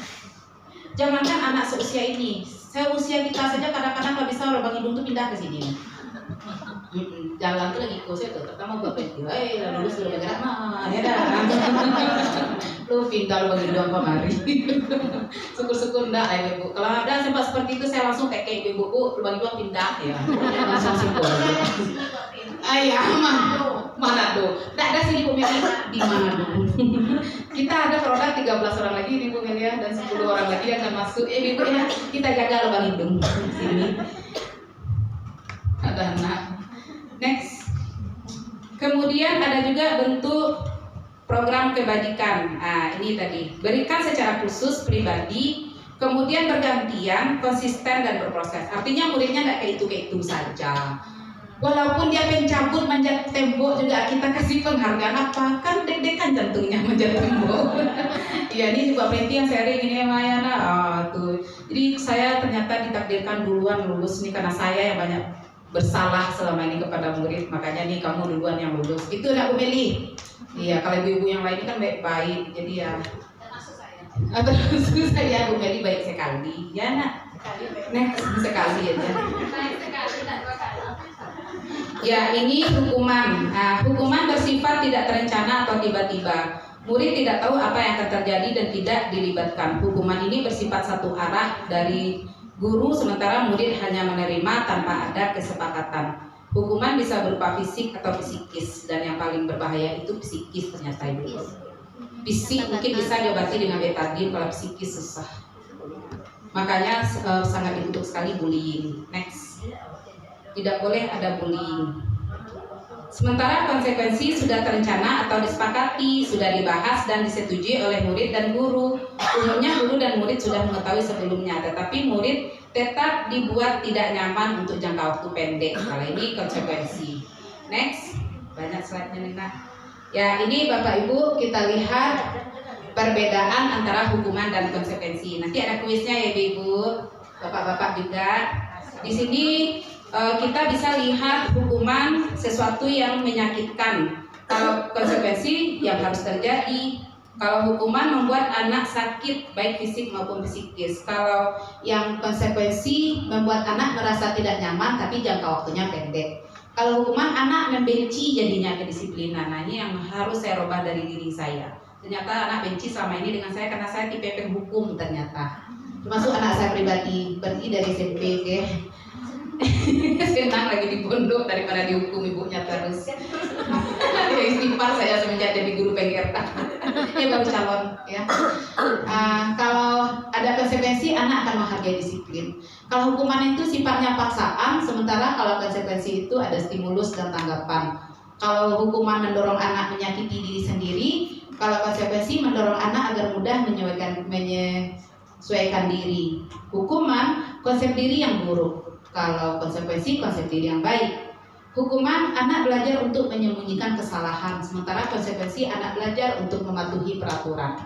E: Jangankan anak seusia ini, seusia kita saja kadang-kadang nggak bisa lubang hidung tuh pindah ke sini. Jalan tuh lagi kursi tuh, pertama bapak itu, lalu sudah bergerak, ya dah. Lu pindah lu bagi doang kemari. Syukur-syukur enggak ya ibu. Kalau ada sempat seperti itu saya langsung kayak ibu lu bagi doang pindah ya. Langsung syukur. Ayah mana tuh? Enggak ada sini Bu Meli di mana tuh? Kita ada produk 13 orang lagi nih Bu Meli dan 10 orang lagi yang akan masuk. Ibu ya kita jaga lubang hidung sini. Ada anak. Next. Kemudian ada juga bentuk program kebajikan. Nah, ini tadi berikan secara khusus pribadi, kemudian bergantian, konsisten dan berproses. Artinya muridnya nggak kayak itu saja. Walaupun dia pencabut manjat tembok juga kita kasih penghargaan apa kan deg-degan jantungnya manjat tembok. Ya ini juga penting yang sharing ini Mayana. Tuh. Jadi saya ternyata ditakdirkan duluan lulus nih karena saya yang banyak bersalah selama ini kepada murid, makanya nih kamu duluan yang lulus. Itu nak Bu Meli. Iya, kalau ibu-ibu yang lain kan baik-baik, jadi ya. Termasuk saya Bu Meli baik sekali, ya nak. Next sekali aja. Ya ini hukuman. Nah, hukuman bersifat tidak terencana atau tiba-tiba. Murid tidak tahu apa yang akan terjadi dan tidak dilibatkan. Hukuman ini bersifat satu arah dari guru, sementara murid hanya menerima tanpa ada kesepakatan. Hukuman bisa berupa fisik atau psikis, dan yang paling berbahaya itu psikis ternyata ibu. Fisik mungkin bisa diobati dengan betadine, kalau psikis susah. Makanya sangat dikutuk sekali bullying. Next. Tidak boleh ada bullying. Sementara konsekuensi sudah terencana atau disepakati, sudah dibahas dan disetujui oleh murid dan guru. Umumnya guru dan murid sudah mengetahui sebelumnya, tetapi murid tetap dibuat tidak nyaman untuk jangka waktu pendek. Kalau ini konsekuensi. Next, banyak slide-nya nih Nak. Ya ini Bapak Ibu kita lihat perbedaan antara hukuman dan konsekuensi. Nanti ada kuisnya ya Ibu, Bapak-bapak juga. Di sini kita bisa lihat hukuman sesuatu yang menyakitkan. Kalau konsekuensi yang harus terjadi. Kalau hukuman membuat anak sakit baik fisik maupun psikis. Kalau yang konsekuensi membuat anak merasa tidak nyaman tapi jangka waktunya pendek. Kalau hukuman anak membenci jadinya kedisiplinan. Nah ini yang harus saya rubah dari diri saya. Ternyata anak benci selama ini dengan saya karena saya tipe penghukum ternyata. Termasuk anak saya pribadi pergi dari SMP ke senang lagi di pondok daripada dihukum ibunya terus. Ya istighfar saya semenjak jadi guru PGRTA. Ini baru calon ya. Kalau ada konsekuensi anak akan menghargai disiplin. Kalau hukuman itu sifatnya paksaan, sementara kalau konsekuensi itu ada stimulus dan tanggapan. Kalau hukuman mendorong anak menyakiti diri sendiri, kalau konsekuensi mendorong anak agar mudah menyesuaikan diri. Hukuman konsep diri yang buruk. Kalau konsekuensi konsep diri yang baik. Hukuman anak belajar untuk menyembunyikan kesalahan, sementara konsekuensi anak belajar untuk mematuhi peraturan.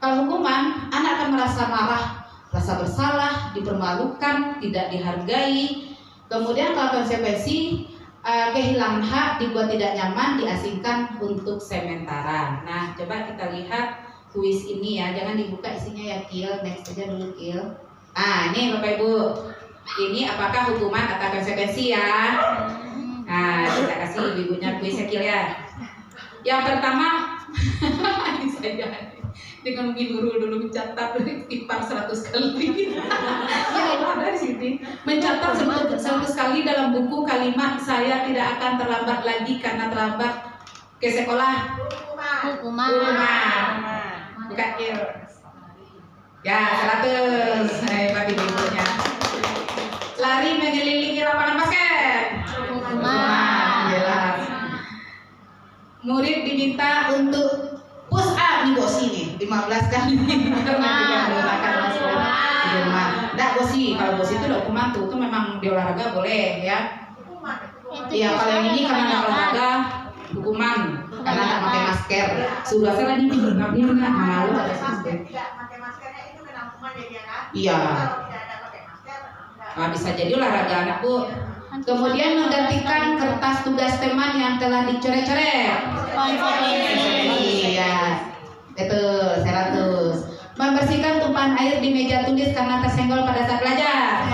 E: Kalau hukuman anak akan merasa marah, rasa bersalah, dipermalukan, tidak dihargai. Kemudian kalau konsekuensi kehilangan hak, dibuat tidak nyaman, diasingkan untuk sementara. Nah coba kita lihat kuis ini ya, jangan dibuka isinya ya Kil, next aja dulu Kil. Ini Bapak Ibu. Ini apakah hukuman atau konsekuensi ya? Nah, kita kasih ibunya kuis Kil ya. Yang pertama, ini saya dengan dulu mencatat istighfar 100 kali. Ya ada di sini. Mencatat 100 kali dalam buku kalimat saya tidak akan terlambat lagi karena terlambat ke sekolah. Hukuman. Buka Kil. Ya 100. Bagi ibunya. Lari mengelilingi lapangan basket. Jelas. Murid diminta untuk push up nih bosi nih 15 kali karena tidak menggunakan masker di rumah. Nggak bosi, kalau bosi itu hukuman tuh, itu memang di olahraga boleh ya. Iya kalau yang ini karena nggak olahraga hukuman karena nggak pakai masker. Sudah saya lagi nggak malu ada masker.
F: Tidak pakai maskernya itu kena hukuman ya dia kan?
E: Iya.
F: Kalau tidak ada pakai masker, enggak.
E: Bisa jadi olahraga anak Bu. Kemudian menggantikan kertas tugas teman yang telah dicoret-coret. Iya, betul, 100. Membersihkan tumpahan air di meja tulis karena tersenggol pada saat belajar.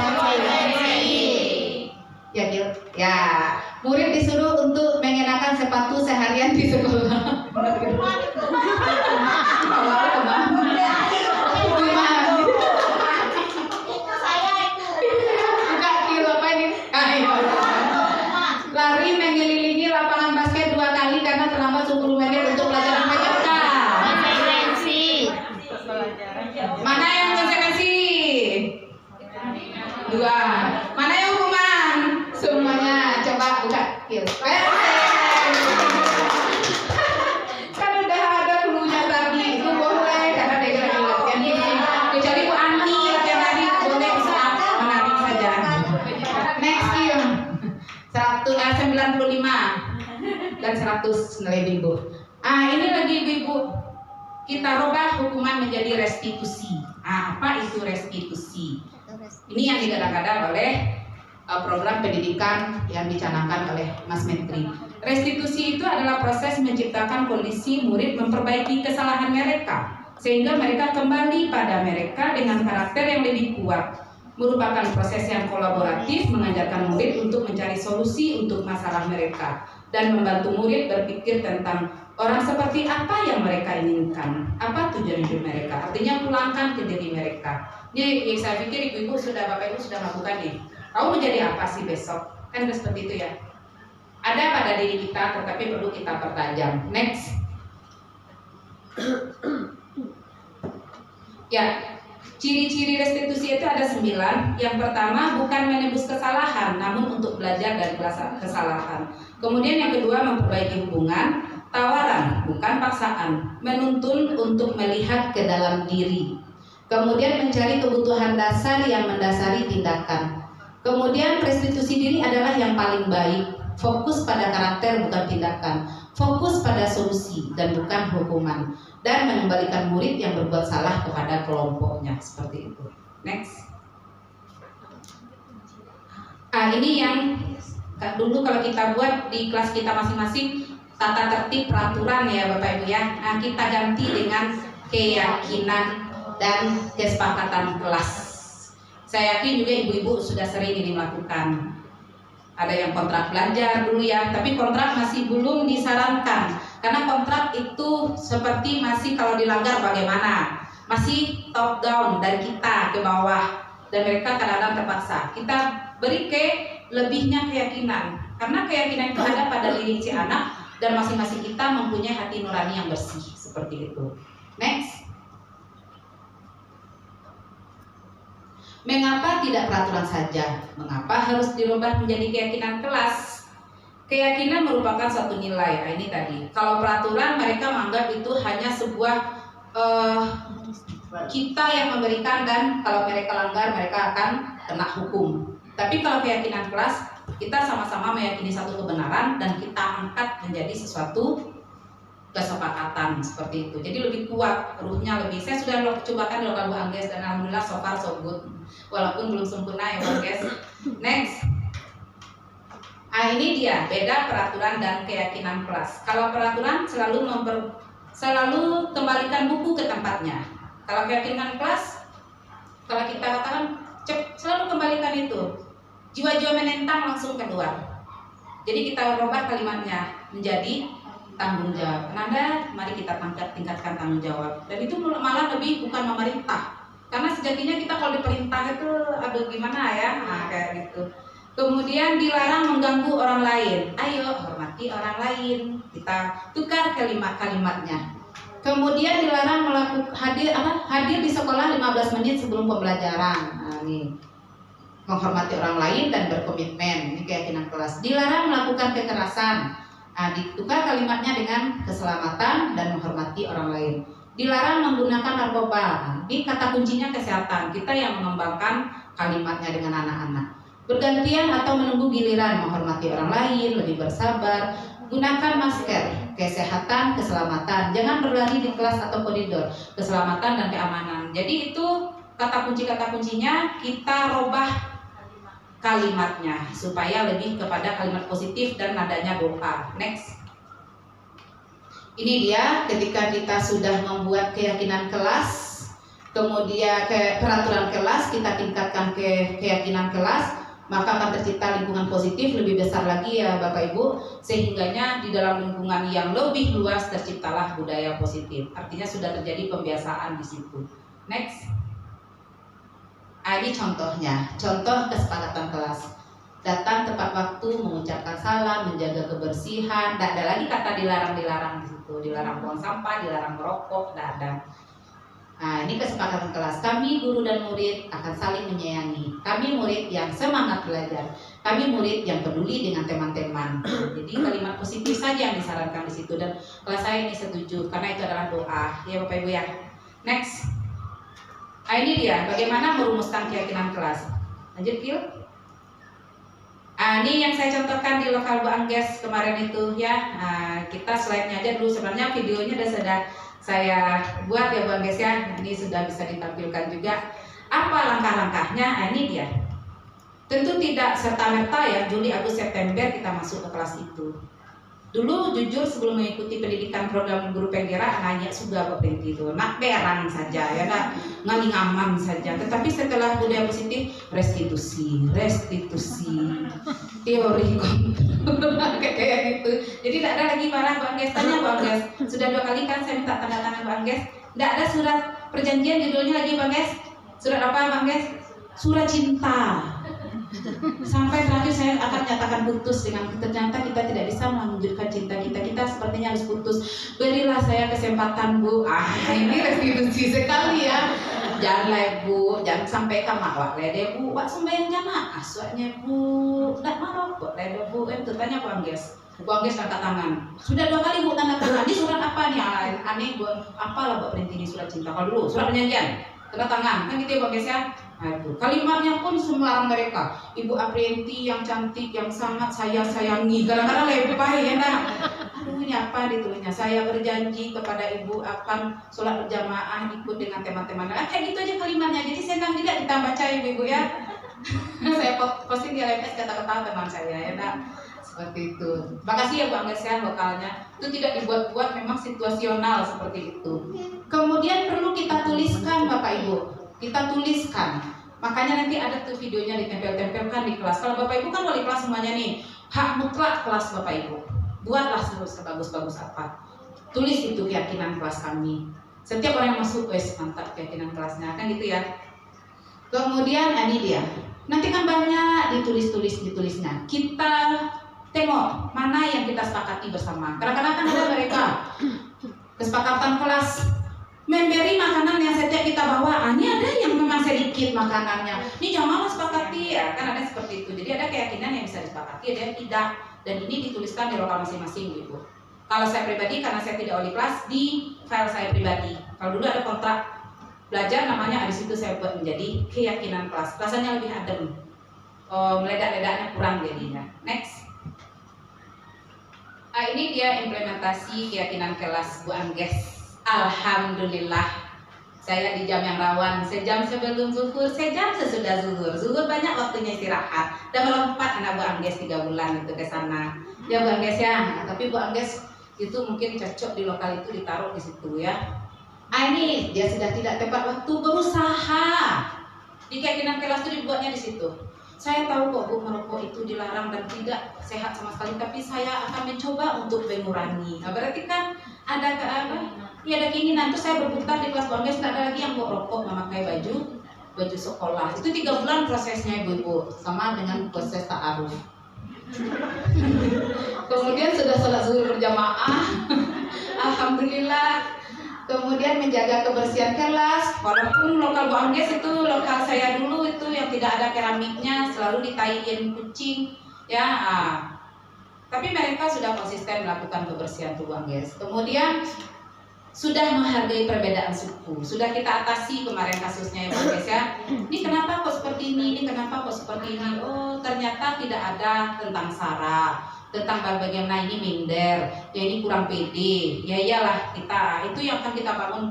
E: Ya, Gil. Ya. Murid disuruh untuk mengenakan sepatu seharian di sekolah. dan 100 nilai ibu. Ini lagi ibu, kita rubah hukuman menjadi restitusi. Apa itu restitusi? Ini yang digadang-gadang oleh program pendidikan yang dicanangkan oleh Mas Menteri. Restitusi itu adalah proses menciptakan kondisi murid memperbaiki kesalahan mereka sehingga mereka kembali pada mereka dengan karakter yang lebih kuat. Merupakan proses yang kolaboratif mengajarkan murid untuk mencari solusi untuk masalah mereka dan membantu murid berpikir tentang orang seperti apa yang mereka inginkan, apa tujuan hidup mereka. Artinya pulangkan ke diri mereka. Ini saya pikir ibu-ibu sudah, bapak ibu sudah melakukan nih. Kamu menjadi apa sih besok? Kan seperti itu ya. Ada pada diri kita, tetapi perlu kita pertajam. Next. Ya, ciri-ciri restitusi itu ada 9. Yang pertama, bukan menebus kesalahan, namun untuk belajar dari kesalahan. Kemudian yang kedua, memperbaiki hubungan. Tawaran, bukan paksaan. Menuntun untuk melihat ke dalam diri. Kemudian mencari kebutuhan dasar yang mendasari tindakan. Kemudian restitusi diri adalah yang paling baik. Fokus pada karakter bukan tindakan. Fokus pada solusi dan bukan hukuman. Dan mengembalikan murid yang berbuat salah kepada kelompoknya. Seperti itu. Next. Ini yang dulu kalau kita buat di kelas kita masing-masing, tata tertib peraturan ya Bapak Ibu ya. Kita ganti dengan keyakinan dan kesepakatan kelas. Saya yakin juga ibu-ibu sudah sering ini melakukan. Ada yang kontrak belajar dulu ya, tapi kontrak masih belum disarankan. Karena kontrak itu seperti masih kalau dilanggar bagaimana? Masih top down dari kita ke bawah. Dan mereka kadang-kadang terpaksa. Kita beri lebihnya keyakinan. Karena keyakinan itu ada pada diri si anak. Dan masing-masing kita mempunyai hati nurani yang bersih. Seperti itu. Next. Mengapa tidak peraturan saja? Mengapa harus dirubah menjadi keyakinan kelas? Keyakinan merupakan suatu nilai. Ini tadi. Kalau peraturan mereka menganggap itu hanya sebuah kita yang memberikan dan kalau mereka langgar mereka akan kena hukum. Tapi kalau keyakinan kelas, kita sama-sama meyakini satu kebenaran dan kita angkat menjadi sesuatu kesepakatan seperti itu. Jadi lebih kuat, ruhnya lebih. Saya sudah cobakan di lokal Bu Angges dan alhamdulillah so far so good. Walaupun belum sempurna ya Bu Angges. Next. Ini dia beda peraturan dan keyakinan kelas. Kalau peraturan selalu kembalikan buku ke tempatnya. Kalau keyakinan kelas, kalau kita katakan selalu kembalikan itu. Jiwa-jiwa menentang langsung keluar. Jadi kita rubah kalimatnya menjadi tanggung jawab. Nanda, mari kita tingkatkan tanggung jawab. Dan itu malah lebih bukan memerintah. Karena sejatinya kita kalau diperintah itu aduh gimana ya, kayak gitu. Kemudian dilarang mengganggu orang lain. Ayo hormati orang lain. Kita tukar kalimat-kalimatnya. Kemudian dilarang hadir di sekolah 15 menit sebelum pembelajaran. Nih. Menghormati orang lain dan berkomitmen. Ini keyakinan kelas. Dilarang melakukan kekerasan. Ditukar kalimatnya dengan keselamatan dan menghormati orang lain. Dilarang menggunakan narkoba. Di kata kuncinya kesehatan. Kita yang mengembangkan kalimatnya dengan anak-anak. Bergantian atau menunggu giliran, menghormati orang lain, lebih bersabar. Gunakan masker, kesehatan, keselamatan. Jangan berlari di kelas atau koridor. Keselamatan dan keamanan. Jadi itu kata kuncinya kita robah kalimatnya supaya lebih kepada kalimat positif dan nadanya doa. Next. Ini dia ketika kita sudah membuat keyakinan kelas, kemudian ke peraturan kelas kita tingkatkan ke keyakinan kelas, maka akan tercipta lingkungan positif lebih besar lagi ya Bapak Ibu, sehingganya di dalam lingkungan yang lebih luas terciptalah budaya positif. Artinya sudah terjadi pembiasaan di situ. Next. Ini contohnya, contoh kesepakatan kelas. Datang tepat waktu, mengucapkan salam, menjaga kebersihan. Tidak ada lagi kata dilarang-dilarang di situ. Dilarang buang sampah, dilarang merokok, tidak ada. Ini kesepakatan kelas. Kami guru dan murid akan saling menyayangi. Kami murid yang semangat belajar. Kami murid yang peduli dengan teman-teman. Jadi kalimat positif saja yang disarankan di situ. Dan kelas saya ini setuju karena itu adalah doa. Ya Bapak Ibu ya. Next. Ini dia bagaimana merumuskan keyakinan kelas. Lanjut Gil. Ini yang saya contohkan di lokal Bu Angges kemarin itu ya. Kita slide-nya aja dulu. Sebenarnya videonya sudah saya buat ya Bu Angges ya. Ini sudah bisa ditampilkan juga. Apa langkah-langkahnya? Ini dia. Tentu tidak serta-merta ya Juli, Agustus, September kita masuk ke kelas itu. Dulu jujur sebelum mengikuti pendidikan program guru penggerak hanya sudah berhenti itu nak berang saja ya nak ngaman saja. Tetapi setelah budaya positif restitusi teori kontrol kayak gitu. Jadi tidak ada lagi marah Bu Angges. Tanya Bu Angges, sudah 2 kali kan saya minta tanda tangan Bu Angges. Tidak ada surat perjanjian judulnya lagi Bu Angges. Surat apa Bu Angges? Surat cinta. Sampai terakhir saya akan nyatakan putus dengan ternyata kita tidak bisa melanjutkan cinta kita sepertinya harus putus. Berilah saya kesempatan Bu. Ini restitusi sekali ya. Jangan Bu, jangan sampai kamak lede Bu, wak sembahyang jamaah aswaknya Bu. Tidak marah kok lede Bu. Itu tanya Bu Angges. Bu Angges angkat tangan. Sudah 2 kali Bu tanda tangan. Ini surat apa nih? Aneh Bu, apalah Bu berhenti di surat cinta. Kalau dulu surat perjanjian, tanda tangan. Kan gitu ya Bu Angges ya. Aduh, kalimatnya pun sembarang mereka. Ibu Aprianti yang cantik, yang sangat saya sayangi. Kadang-kadang lebay ya nak. Aduh, ini apa ditulisnya? Saya berjanji kepada ibu akan sholat berjamaah ikut dengan tema-tema. Kayak gitu aja kalimatnya. Jadi senang juga kita baca ibu-ibu ya. Saya posting di LMS kata-kata teman saya ya nak. Seperti itu. Makasih ya Bu Angges ya lokalnya. Itu tidak dibuat-buat, memang situasional seperti itu. Kemudian perlu kita tuliskan Bapak Ibu. Kita tuliskan, makanya nanti ada tuh videonya ditempel-tempelkan di kelas. Kalau Bapak Ibu kan wali kelas semuanya nih, hak mutlak kelas Bapak Ibu. Buatlah sebagus-bagus apa. Tulis itu keyakinan kelas kami. Setiap orang yang masuk, mantap keyakinan kelasnya, kan gitu ya. Kemudian ini dia. Nanti kan banyak ditulisnya. Kita tengok mana yang kita sepakati bersama. Kadang-kadang kan ada mereka kesepakatan kelas. Memberi makanan yang setiap kita bawa, ini ada yang memang sedikit makanannya. Ini jangan malas sepakati ya, kan ada seperti itu. Jadi ada keyakinan yang bisa disepakati, ada yang tidak. Dan ini dituliskan di lokal masing-masing Ibu. Kalau saya pribadi, karena saya tidak wali kelas, di file saya pribadi. Kalau dulu ada kontrak belajar namanya, di situ saya buat menjadi keyakinan kelas. Rasanya lebih adem. Meledak-ledaknya kurang jadinya. Next. Ini dia implementasi keyakinan kelas Bu Angges. Alhamdulillah, saya di jam yang rawan, sejam sebelum zuhur, sejam sesudah zuhur. Zuhur banyak waktunya istirahat. Dan melompat anak Bu Angges 3 bulan itu ke sana. Ya Bu Angges ya. Nah, tapi Bu Angges itu mungkin cocok di lokal itu ditaruh di situ ya. Ini dia sudah tidak tepat waktu berusaha. Di keyakinan kelas itu dibuatnya di situ. Saya tahu kok Bu merokok itu dilarang dan tidak sehat sama sekali, tapi saya akan mencoba untuk mengurangi. Nah, berarti kan ada ya ada keinginan. Terus saya berputar di kelas Bu Angges, tidak ada lagi yang mau rokok, memakai baju sekolah. Itu 3 bulan prosesnya Ibu, sama dengan proses ta'aruf. Kemudian sudah sholat zuhur berjamaah, alhamdulillah. Kemudian menjaga kebersihan kelas, walaupun lokal Bu Angges itu lokal saya dulu itu yang tidak ada keramiknya, selalu ditaiin kucing ya. Tapi mereka sudah konsisten melakukan kebersihan Bu Angges. Kemudian sudah menghargai perbedaan suku, sudah kita atasi kemarin kasusnya ya Bu Angges ya. Ini kenapa kok seperti ini kenapa kok seperti ini. Oh ternyata tidak ada tentang sara, tentang bagaimana ini minder, ya ini kurang pede. Ya iyalah kita, itu yang akan kita bangun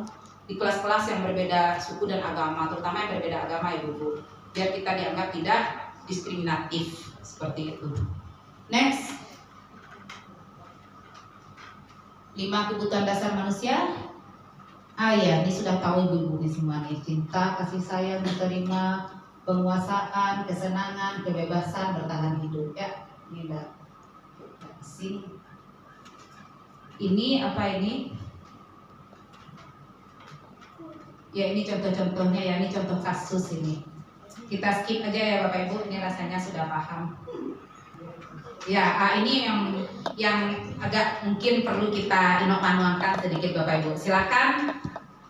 E: di kelas-kelas yang berbeda suku dan agama, terutama yang berbeda agama Ibu, biar kita dianggap tidak diskriminatif seperti itu. Next. 5 kebutuhan dasar manusia. Ya, ini sudah tahu ibu-ibu ini semua nih. Cinta, kasih sayang, menerima, penguasaan, kesenangan, kebebasan, bertahan hidup. Ya, ini udah. Ini apa ini? Ya ini contoh-contohnya ya, ini contoh kasus ini. Kita skip aja ya Bapak Ibu, ini rasanya sudah paham. Ya, ini yang agak mungkin perlu kita inok-manuangkan sedikit Bapak Ibu. Silakan.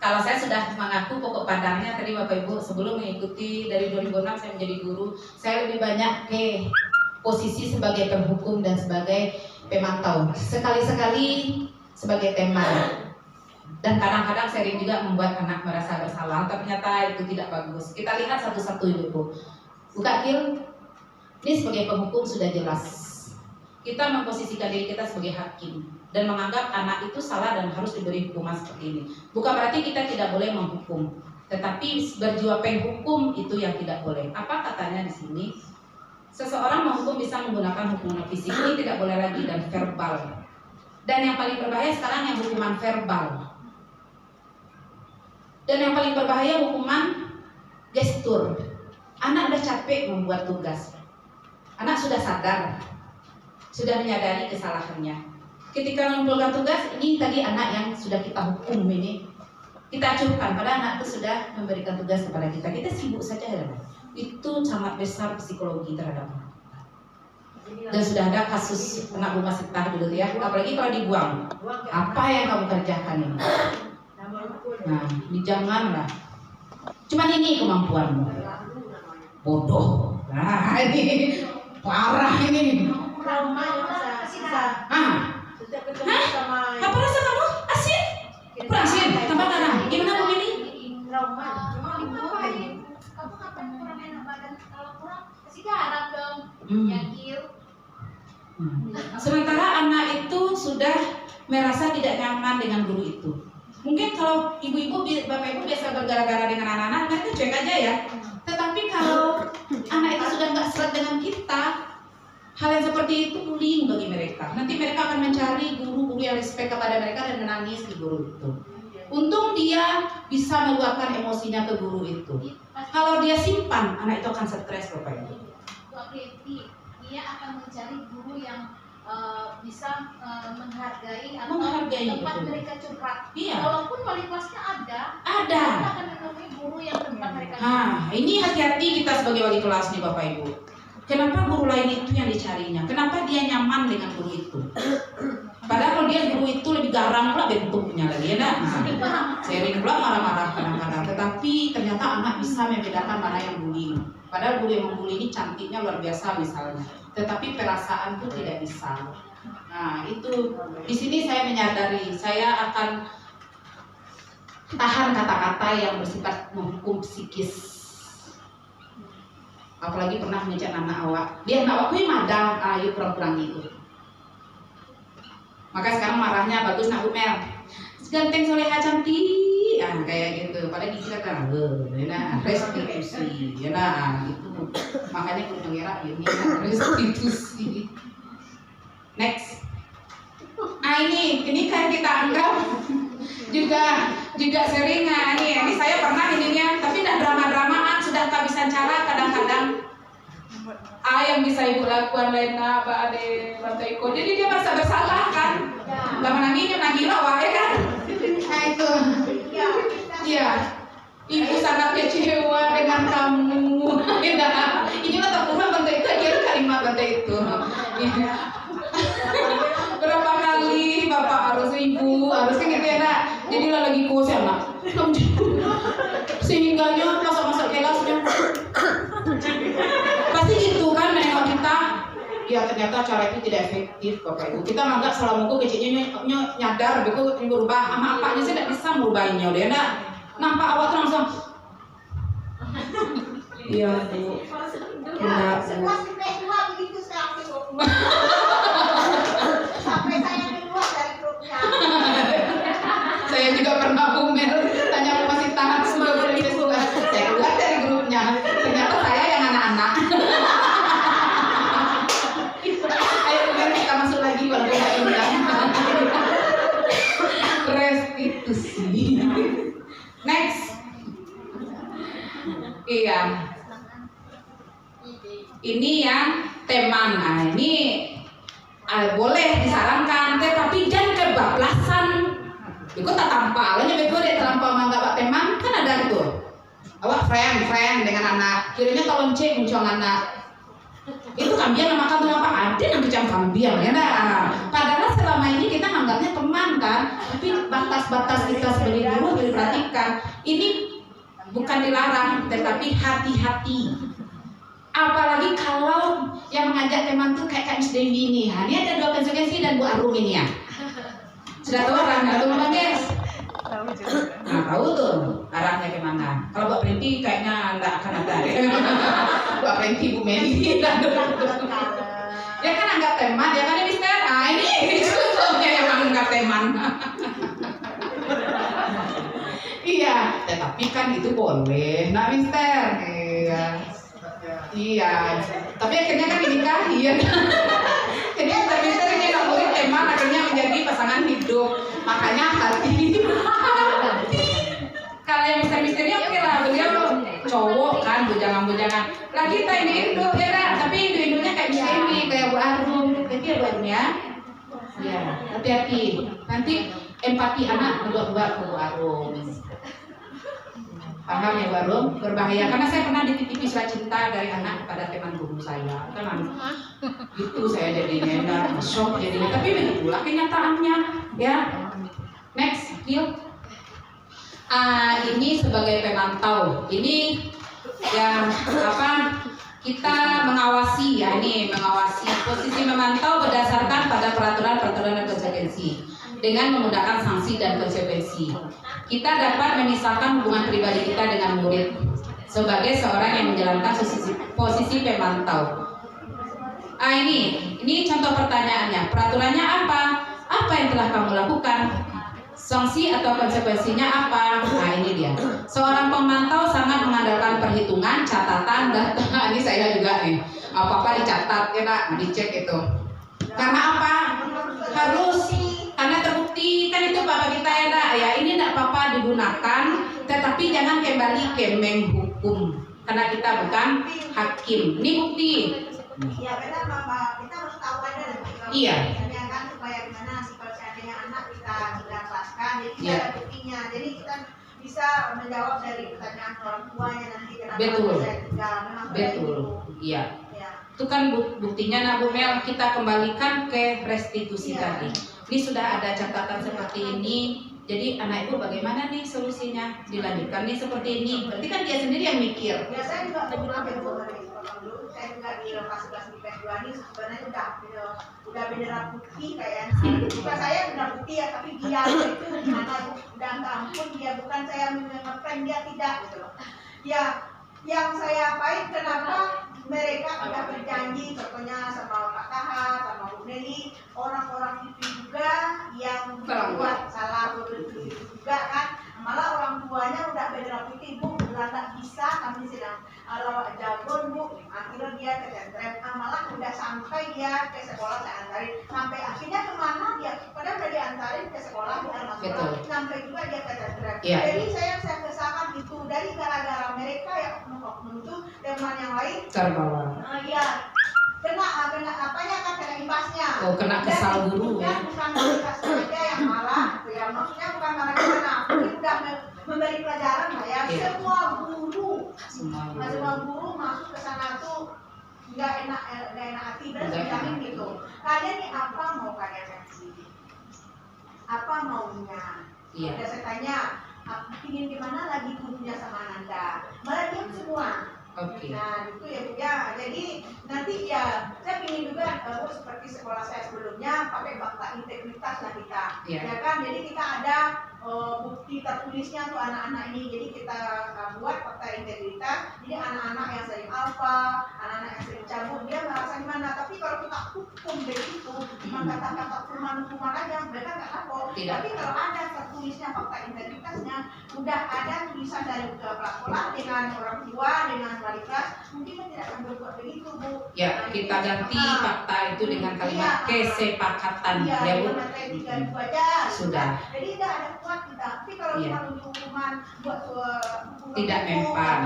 E: Kalau saya sudah mengaku pokok padangnya tadi Bapak Ibu, sebelum mengikuti dari 2006 saya menjadi guru, saya lebih banyak ke posisi sebagai penghukum dan sebagai pemantau. Sekali-sekali sebagai teman. Dan kadang-kadang sering juga membuat anak merasa bersalah, ternyata itu tidak bagus. Kita lihat satu-satu Ibu. Buka Kil. Ini sebagai penghukum sudah jelas. Kita memposisikan diri kita sebagai hakim dan menganggap anak itu salah dan harus diberi hukuman seperti ini. Bukan berarti kita tidak boleh menghukum, tetapi berjiwa penghukum itu yang tidak boleh. Apa katanya di sini? Seseorang menghukum bisa menggunakan hukuman fisik, ini tidak boleh lagi, dan verbal. Dan yang paling berbahaya sekarang yang hukuman verbal. Dan yang paling berbahaya hukuman gestur. Anak udah capek membuat tugas. Anak sudah sadar, sudah menyadari kesalahannya. Ketika mengumpulkan tugas, ini tadi anak yang sudah kita hukum ini, kita acuhkan pada anak itu sudah memberikan tugas kepada kita. Kita sibuk saja ya. Itu sangat besar psikologi terhadap anak. Dan sudah ada kasus anak rumah setah dulu ya, apalagi kalau dibuang. Apa yang kamu kerjakan ini? Nah, ini janganlah. Cuman ini kemampuanmu. Bodoh. Nah, ini parah ini. Apa rasa kamu? Asin? Kurang asin? Tambah garam. Gimana kamu ini?
F: Kamu ngapain kurang enak badan? Kalau kurang kasih garam dong.
E: Sementara anak itu sudah merasa tidak nyaman dengan guru itu. Mungkin kalau ibu-ibu, bapak ibu biasa bergara-gara dengan anak-anak, mereka cuek aja ya. Tetapi kalau anak itu sudah nggak serat dengan kita, hal yang seperti itu bullying bagi mereka. Nanti mereka akan mencari guru-guru yang respect kepada mereka dan menangis di guru itu. Untung dia bisa meluapkan emosinya ke guru itu. Kalau dia simpan, anak itu akan stres bapak ibu.
G: Berarti dia akan mencari guru yang bisa menghargai atau
E: Menghargai,
G: tempat
E: betul.
G: mereka curhat.
E: Iya.
G: Walaupun wali kelasnya ada,
E: Ada.
G: mereka akan menemui guru yang tempat mereka curhat.
E: Nah, ini hati-hati kita sebagai wali kelas nih bapak ibu. Kenapa guru lain itu yang dicarinya? Kenapa dia nyaman dengan guru itu? Padahal kalau dia guru itu lebih garang pula bentuknya lagi ya nak. Sering pula marah-marah kadang-kadang. Tetapi ternyata anak bisa membedakan mana yang bullying. Padahal guru yang membuli ini cantiknya luar biasa misalnya. Tetapi perasaan itu tidak bisa. Nah itu di sini saya menyadari saya akan tahan kata-kata yang bersifat menghukum psikis. Apalagi pernah ngejak anak awak, dia anak awakku yang madang, ayo kurang-kurang itu. Maka sekarang marahnya bagus nak Umel, ganteng soleha cantik, kayak gitu. Padahal dikira kan, nah restitusi, ya nah itu. Makanya aku mengira ini restitusi. Next. Nah ini kan kita anggap juga sering ini saya pernah ininya, tapi tidak drama-dramaan, sudah kehabisan cara kadang-kadang. Yang bisa ibu lakukan lainnya Pak Ade Bantaiko. Jadi dia merasa bersalah kan? Lama nanginya nagila wae kan? Nah itu. Iya. Ibu sangat kecewa dengan kamu. Inilah tak kurang Bantaiko dia kalimat Bantaiko. Berapa kali bapak harus ibu harus kan gitu ya nak. Jadi lagi kos ya nak. Sehingganya masuk kelasnya pasti gitu kan menengok kita. Ya ternyata cara itu tidak efektif bapak ibu. Kita nganggap selama aku kecilnya nyadar beku merubah sama apanya saya tidak bisa merubahnya udah nak. Nampak awak tuh langsung iya bu. Tidak bu.
F: Begitu sekarang sampai saya keluar dari grupnya.
E: Saya juga pernah Umel tanya aku masih tahan sebelum Facebook. Saya keluar dari grupnya. Ternyata saya yang anak-anak. Ayo Umel kita masuk lagi kalau nggak undang. Restitusi. Next. Iya. Ini yang teman. Nah ini boleh disarankan, tetapi jangan kebablasan. Itu tak tampalnya begitu dia terlampau menganggap teman kan ada itu. Awak friend dengan anak, kiranya tolong cek muncul anak. Itu kambian makan tuh apa? Ada yang macam kambian ya nah. Padahal selama ini kita menganggapnya teman kan, tapi batas-batas kita sebagai guru harus diperhatikan. Ini bukan dilarang, tetapi hati-hati. Apalagi kalau yang mengajak teman tuh kayak Miss Dewi ini. Ini ada dua konsekuensi dan Bu Arum ini ya. Sudah tahu orang, nggak tahu guys. Nah, tahu tuh arahnya kemana. Kalau Mbak Prenti kayaknya nggak akan ada deh. Mbak Prenti, Bu Meli. Dia kan anggap teman, dia kan ini Mister. Ah ini contohnya yang anggap teman. Iya, tetapi kan itu boleh, nah Mister. Iya. Tapi akhirnya kan dinikahi ya. Jadi Mister ini murid teman akhirnya menjadi pasangan hidup. Makanya hati. Kalau yang mister-misternya oke lah, beliau cowok kan, bujangan-bujangan. Lah kita ini Indo ya, tapi Indo-Indonya kayak bisa ini, kayak Bu Arum. Jadi ya Bu Arum ya. Ya, hati-hati. Nanti empati anak buat ke Bu Arum. Paham ya Bu Arum? Berbahaya. Karena saya pernah dititipi surat cinta dari anak kepada teman guru saya. Kan itu saya jadinya shock jadinya. Tapi begitulah kenyataannya ya. Next, Gil. Ini sebagai pemantau. Ini yang apa? Kita mengawasi ya, ini mengawasi posisi memantau berdasarkan pada peraturan-peraturan dan konsekuensi dengan menggunakan sanksi dan konsekuensi. Kita dapat memisahkan hubungan pribadi kita dengan murid sebagai seorang yang menjalankan posisi pemantau. Ini contoh pertanyaannya. Peraturannya apa? Apa yang telah kamu lakukan? Sanksi atau konsekuensinya apa? Nah ini dia. Seorang pemantau sangat mengandalkan perhitungan, catatan, data. Ini saya juga nih. Apa-apa dicatat ya nak, dicek itu. Karena apa? Harus karena terbukti kan itu Bapak kita ya nak. Ya ini tidak apa-apa digunakan, tetapi jangan kembali ke menghukum. Karena kita bukan hakim. Ini bukti.
F: Ya benar Bapak, kita harus tahu aja.
E: Iya.
F: Kan supaya gimana sih kalau seandainya anak kita sudah kelaskan, jadi kita
E: Iya.
F: ada buktinya. Jadi kita bisa menjawab dari pertanyaan orang tuanya nanti kenapa
E: Betul.
F: saya tinggal. Memang
E: Betul. Iya.
F: Ya.
E: Itu kan buktinya nah Bu Mel, kita kembalikan ke restitusi tadi. Ini sudah ada catatan seperti ini. Jadi anak ibu bagaimana nih solusinya? Dilanjutkan nih seperti ini. Berarti kan dia sendiri yang mikir.
F: Ya saya juga pernah dulu. Saya juga di lokasi kelas di PS2 ini sebenarnya udah beneran bukti kayaknya. Bukan saya beneran bukti ya, tapi dia itu gimana udah nggak ampun dia, bukan saya mengeklaim dia tidak gitu loh. Ya yang saya apain kenapa mereka tidak berjanji contohnya sama Pak Tahar, sama Bu Meli, orang-orang itu juga yang buat salah begitu juga kan, malah orang tuanya udah beneran bukti Bu nggak bisa, kami sedang lawak jagon Bu, akhirnya dia ketentrem, malah udah sampai dia ke sekolah saya antarin, sampai akhirnya kemana dia, padahal udah diantarin ke sekolah di sekolah, sampai juga dia ketentrem. Jadi saya kesalkan itu dari gara-gara mereka yang itu teman yang lain
E: Terbawa.
F: Iya, kena apanya kan kena imbasnya.
E: Oh, kena kesal guru ya.
F: Bukan mereka saja yang malah, ya maksudnya bukan malah kena, ini udah memberi pelajaran lah ya. Semua guru masuk ke sana tuh nggak enak hati dan jamin gitu. Kalian nih apa mau kalian kasih? Apa maunya?
E: Iya.
F: Udah saya tanya, ingin gimana lagi gurunya sama Nanda? Malah diam semua.
E: Oke.
F: Nah itu ya Bu ya. Jadi nanti ya saya ingin juga seperti sekolah saya sebelumnya pakai fakta integritas lah kita. Ya kan. Jadi kita ada bukti tertulisnya tuh anak-anak ini. Jadi kita buat fakta integritas. Jadi anak-anak yang sering alfa, anak-anak yang sering cabut dia merasa gimana. Tapi kalau kita hukum begitu, cuma kata-kata hukuman aja mereka nggak kapok. Tapi kalau ada tertulisnya fakta integritasnya, udah ada tulisan dari kepala sekolah dengan orang tua dengan wali kelas, mungkin kita tidak akan berbuat begitu Bu.
E: Ya, kita ganti fakta itu dengan kalimat kesepakatan ya Bu. Sudah.
F: Jadi tidak ada kuat kita. Tapi kalau cuma untuk hukuman buat
E: tidak mempan.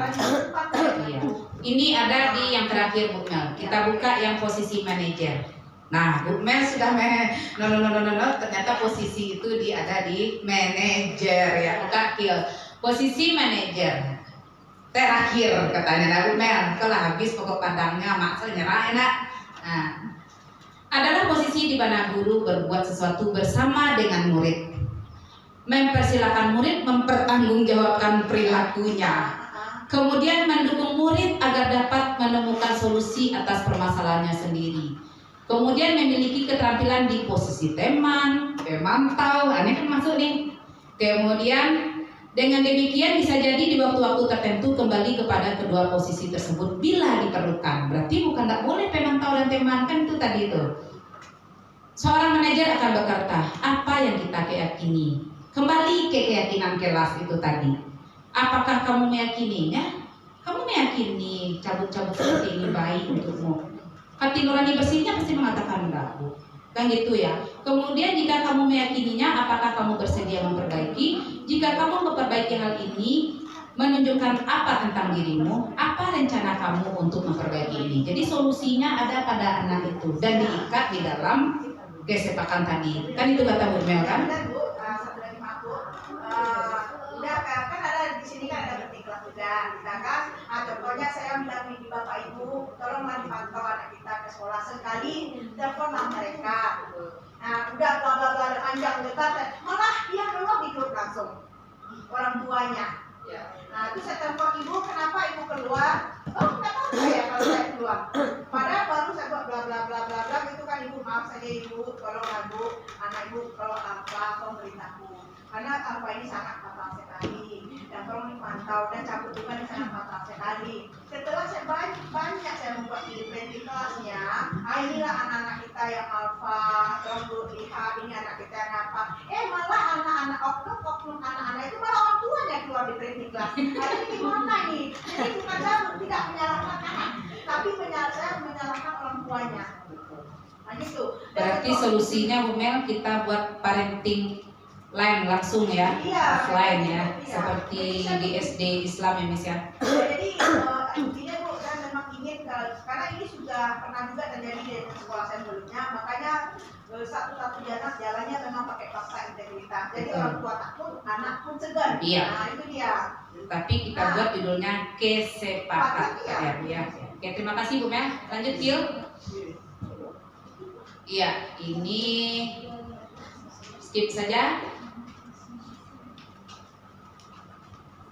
E: Iya. Ini ada di yang terakhir Bu Mel. Kita buka yang posisi manajer. Nah, Bu Mel sudah ternyata posisi itu ada di manajer ya, bukan kill. Posisi manajer. Terakhir katanya nah, Bu Mel, kalau habis pokok pandangnya mak nyerah enak. Nah, adalah posisi di mana guru berbuat sesuatu bersama dengan murid. Mempersilahkan murid mempertanggungjawabkan perilakunya. Kemudian mendukung murid agar dapat menemukan solusi atas permasalahannya sendiri. Kemudian memiliki keterampilan di posisi teman, pemantau, ini kan masuk nih. Kemudian dengan demikian bisa jadi di waktu-waktu tertentu kembali kepada kedua posisi tersebut bila diperlukan. Berarti bukan tidak boleh pemantau dan teman, kan itu tadi itu. Seorang manajer akan berkata, apa yang kita keyakini? Kembali ke keyakinan kelas itu tadi. Apakah kamu meyakininya? Kamu meyakini cabut-cabut seperti ini baik untukmu? Hati nurani bersihnya pasti mengatakan enggak, Bu. Kan gitu ya. Kemudian jika kamu meyakininya, apakah kamu bersedia memperbaiki? Jika kamu memperbaiki hal ini, menunjukkan apa tentang dirimu? Apa rencana kamu untuk memperbaiki ini? Jadi solusinya ada pada anak itu dan diikat di dalam kesepakan tadi. Kan itu kata Bu Mel kan?
F: Benar, Bu. Satu lagi maaf, Bu. Udah kan ada di sini kan ada berarti kelas juga, kita kan. Contohnya saya bilang di Bapak Ibu, tolonglah dipantau anak kita ke sekolah sekali, teleponlah mereka. Nah, udah bla bla bla panjang lebar, malah dia keluar di grup langsung orang tuanya. Nah, itu saya telepon ibu, kenapa ibu keluar? Oh, nggak tahu saya kalau saya keluar. Padahal baru saya buat bla bla bla bla bla itu kan ibu, maaf saja ibu, tolonglah Bu, anak ibu kalau apa tolong beritahu. Karena alfa ini sangat fatal sekali dan tolong dipantau dan cabut juga ini sangat fatal sekali. Setelah saya banyak saya membuat di kelasnya, inilah anak-anak kita yang alfa, tolong Bu lihat ini anak kita yang apa. Malah anak-anak oknum anak-anak itu malah orang tuanya keluar di kelas. Ini gimana ini? Jadi bukan saya tidak menyalahkan anak, tapi saya menyalahkan orang tuanya. Nah gitu.
E: Berarti solusinya Bu Mel kita buat parenting line langsung ya, offline ya, seperti di SD Islam ya Miss ya.
F: Jadi intinya Bu, saya memang ingin karena ini sudah pernah juga terjadi di sekolah saya sebelumnya, makanya satu-satu jalannya memang pakai fakta integritas. Jadi orang tua takut, anak pun segan.
E: Iya.
F: Nah itu dia.
E: Tapi kita buat judulnya kesepakatan ya. Oke, terima kasih Bu Mel. Lanjut Gil. Iya, ini skip saja.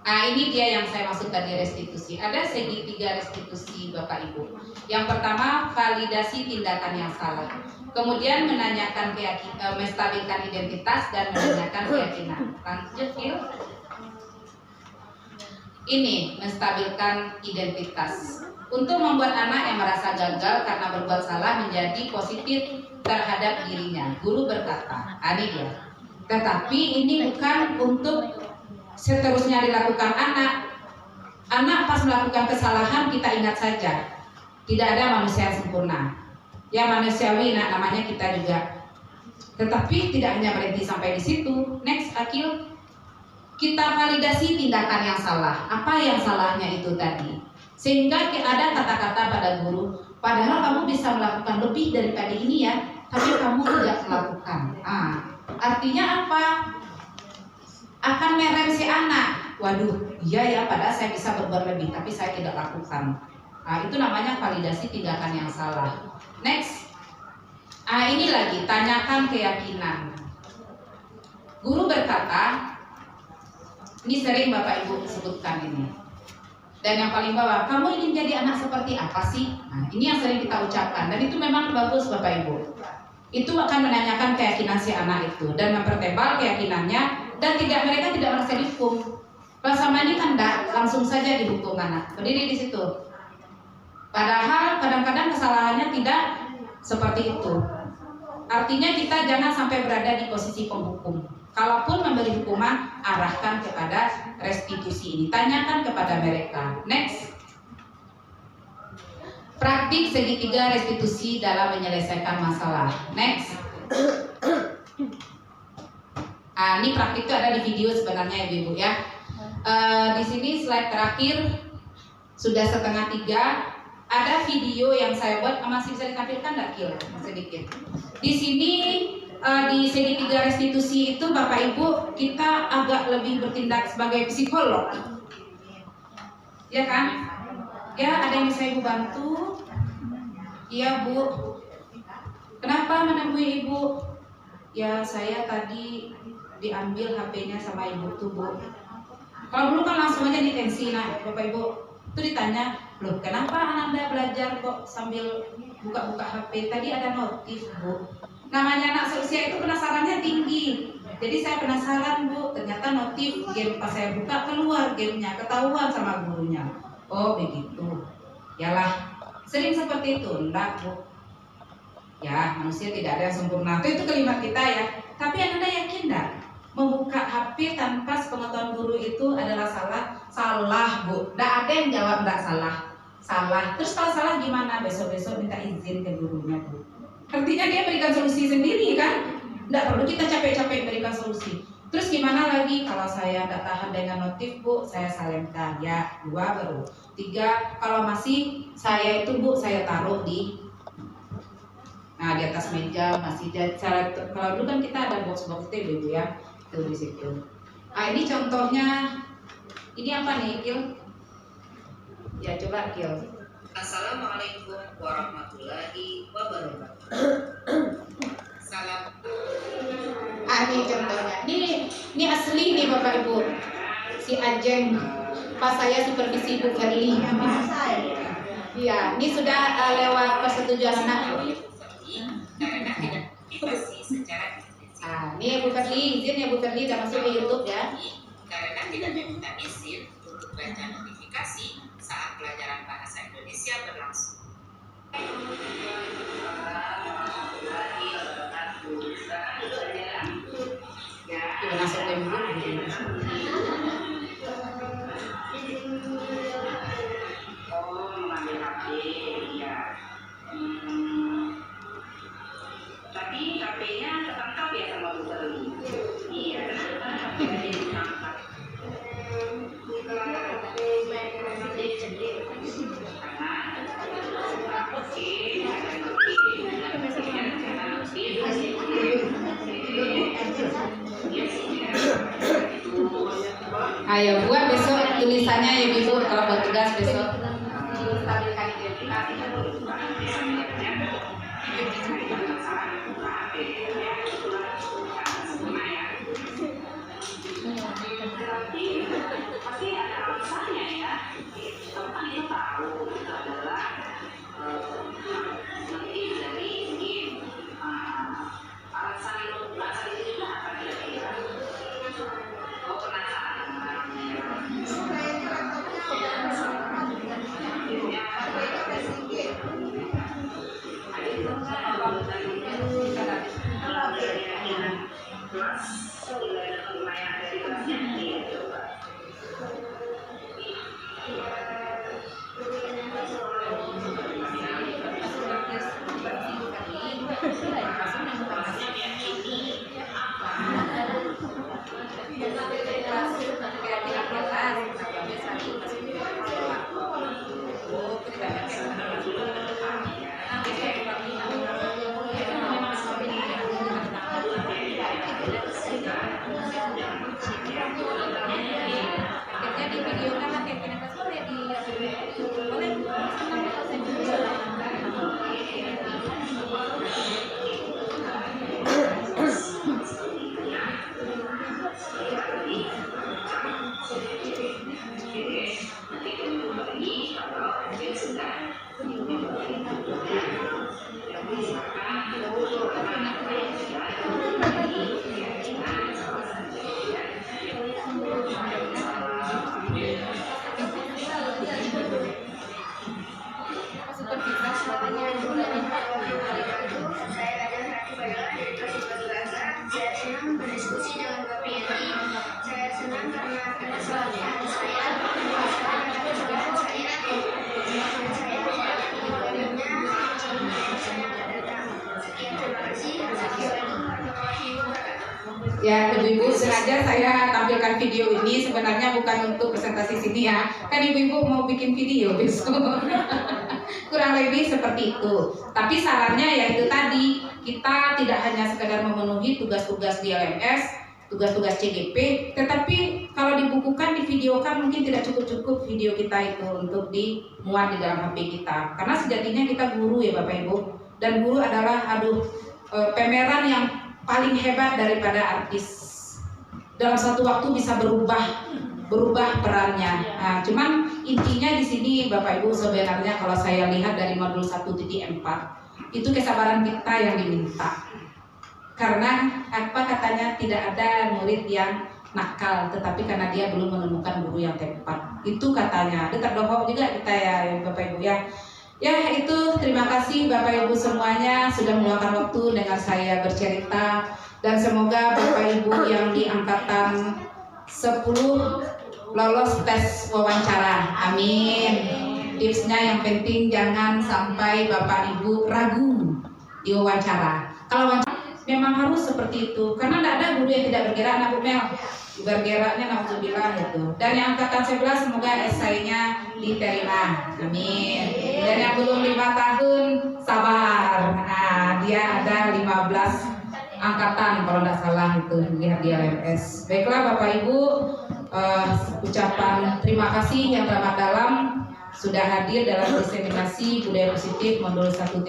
E: Ini dia yang saya maksud tadi restitusi. Ada segitiga restitusi Bapak Ibu. Yang pertama validasi tindakan yang salah. Kemudian menanyakan keyakinan, menstabilkan identitas dan menanyakan keyakinan. Lanjut Gil. Ini menstabilkan identitas. Untuk membuat anak yang merasa gagal karena berbuat salah menjadi positif terhadap dirinya. Guru berkata, ini dia. Tetapi ini bukan untuk seterusnya dilakukan anak. Anak pas melakukan kesalahan kita ingat saja, tidak ada manusia yang sempurna. Ya manusiawi, namanya kita juga. Tetapi tidak hanya berhenti sampai di situ. Next, Akil. Kita validasi tindakan yang salah. Apa yang salahnya itu tadi? Sehingga ada kata-kata pada guru, padahal kamu bisa melakukan lebih daripada ini ya, tapi kamu tidak melakukan. Artinya apa? Akan merem si anak. Waduh, iya ya, padahal saya bisa berbuat lebih, tapi saya tidak lakukan. Itu namanya validasi tindakan yang salah. Next. Ini lagi, tanyakan keyakinan. Guru berkata, ini sering Bapak Ibu sebutkan ini. Dan yang paling bawah, kamu ingin jadi anak seperti apa sih? Ini yang sering kita ucapkan, dan itu memang bagus Bapak Ibu. Itu akan menanyakan keyakinan si anak itu dan mempertebal keyakinannya, dan mereka tidak merasa dihukum. Kalau sama ini kan enggak, langsung saja dihukum anak. Berdiri di situ. Padahal kadang-kadang kesalahannya tidak seperti itu. Artinya kita jangan sampai berada di posisi penghukum. Kalaupun memberi hukuman, arahkan kepada restitusi ini. Tanyakan kepada mereka. Next. Praktik segitiga restitusi dalam menyelesaikan masalah. Next. Ini praktik itu ada di video sebenarnya Ibu ya. Di sini slide terakhir sudah 2:30. Ada video yang saya buat, masih bisa ditampilkan nggak Kil? Sedikit. Di sini di segitiga restitusi itu Bapak Ibu kita agak lebih bertindak sebagai psikolog, ya kan? Ya, ada yang bisa Ibu bantu? Iya Bu. Kenapa menemui Ibu? Ya saya tadi diambil HP-nya sama Ibu tuh Bu. Kalau dulu kan langsung aja ditensi, Bapak Ibu itu ditanya, loh kenapa Anda belajar kok sambil buka-buka HP? Tadi ada notif Bu. Namanya anak seusia itu penasarannya tinggi. Jadi saya penasaran Bu, ternyata notif game pas saya buka keluar gamenya, ketahuan sama gurunya. Oh begitu. Yalah, sering seperti itu, enggak Bu. Ya, manusia tidak ada yang sempurna. Itu kalimat kita ya. Tapi Anda yakin enggak? Membuka HP tanpa sepengetahuan guru itu adalah salah? Salah Bu. Enggak ada yang jawab enggak salah. Salah. Terus kalau salah gimana? Besok-besok minta izin ke gurunya Bu. Artinya dia berikan solusi sendiri kan? Enggak perlu kita capek-capek berikan solusi. Terus gimana lagi kalau saya tidak tahan dengan notif Bu, saya salemkan ya, 2 baru. 3 kalau masih saya itu Bu, saya taruh di di atas meja masih kalau dulu kan kita ada box-box itu Bu ya, itu di situ. Ini contohnya, ini apa nih Kil? Ya coba Kil. Assalamualaikum warahmatullahi wabarakatuh. Salam. Ini contohnya. Ini asli nih Bapak Ibu. Si Ajeng. Pas saya supervisi Bu Ferli. Iya, ini sudah lewat persetujuan anak. Ini Bu Ferli, izin ya Bu Ferli, udah masuk ke YouTube ya.
H: Karena tidak meminta izin untuk baca notifikasi saat pelajaran bahasa Indonesia berlangsung.
E: Kita masuk ke YouTube.
H: Mengambil HP, ya. Tapi HP-nya tertangkap ya sama Bu Ferli. Iya, HP-nya ditangkap.
E: Ayo buat besok tulisannya ya Ibu kalau buat tugas besok. Stabilkan identitas.
H: Pasti ada alasannya ya. Teman itu tahu itu adalah motif dari game. Alasan itu juga apa kira-kira? Oh penasaran.
E: Ya, ibu-ibu sengaja saya tampilkan video ini sebenarnya bukan untuk presentasi sini ya. Kan ibu-ibu mau bikin video besok. Kurang lebih seperti itu. Tapi sarannya ya itu tadi, kita tidak hanya sekedar memenuhi tugas-tugas di LMS, tugas-tugas CGP, tetapi kalau dibukukan, divideokan mungkin tidak cukup-cukup video kita itu untuk dimuat di dalam HP kita. Karena sejatinya kita guru ya Bapak Ibu. Dan guru adalah pemeran yang paling hebat daripada artis. Dalam satu waktu bisa berubah perannya. Nah, cuman intinya di sini Bapak Ibu sebenarnya kalau saya lihat dari modul 1.4 itu kesabaran kita yang diminta. Karena apa katanya tidak ada murid yang nakal, tetapi karena dia belum menemukan guru yang tepat. Itu katanya. Itu terdohok juga kita ya Bapak Ibu ya. Ya itu terima kasih Bapak Ibu semuanya sudah meluangkan waktu dengan saya bercerita, dan semoga Bapak Ibu yang di angkatan 10 lolos tes wawancara. Amin. Tipsnya yang penting jangan sampai Bapak Ibu ragu di wawancara. Kalau wawancara memang harus seperti itu, karena tidak ada guru yang tidak bergerak. Nah Bu Mel, bergeraknya nauzubillah itu. Dan yang angkatan 11 semoga esainya diterima. Amin. Dan yang belum 5 tahun sabar. Nah, dia ada 15 angkatan kalau tidak salah itu lihat di LMS. Baiklah Bapak Ibu, ucapan terima kasih yang teramat dalam sudah hadir dalam diseminasi budaya positif modul 1.4.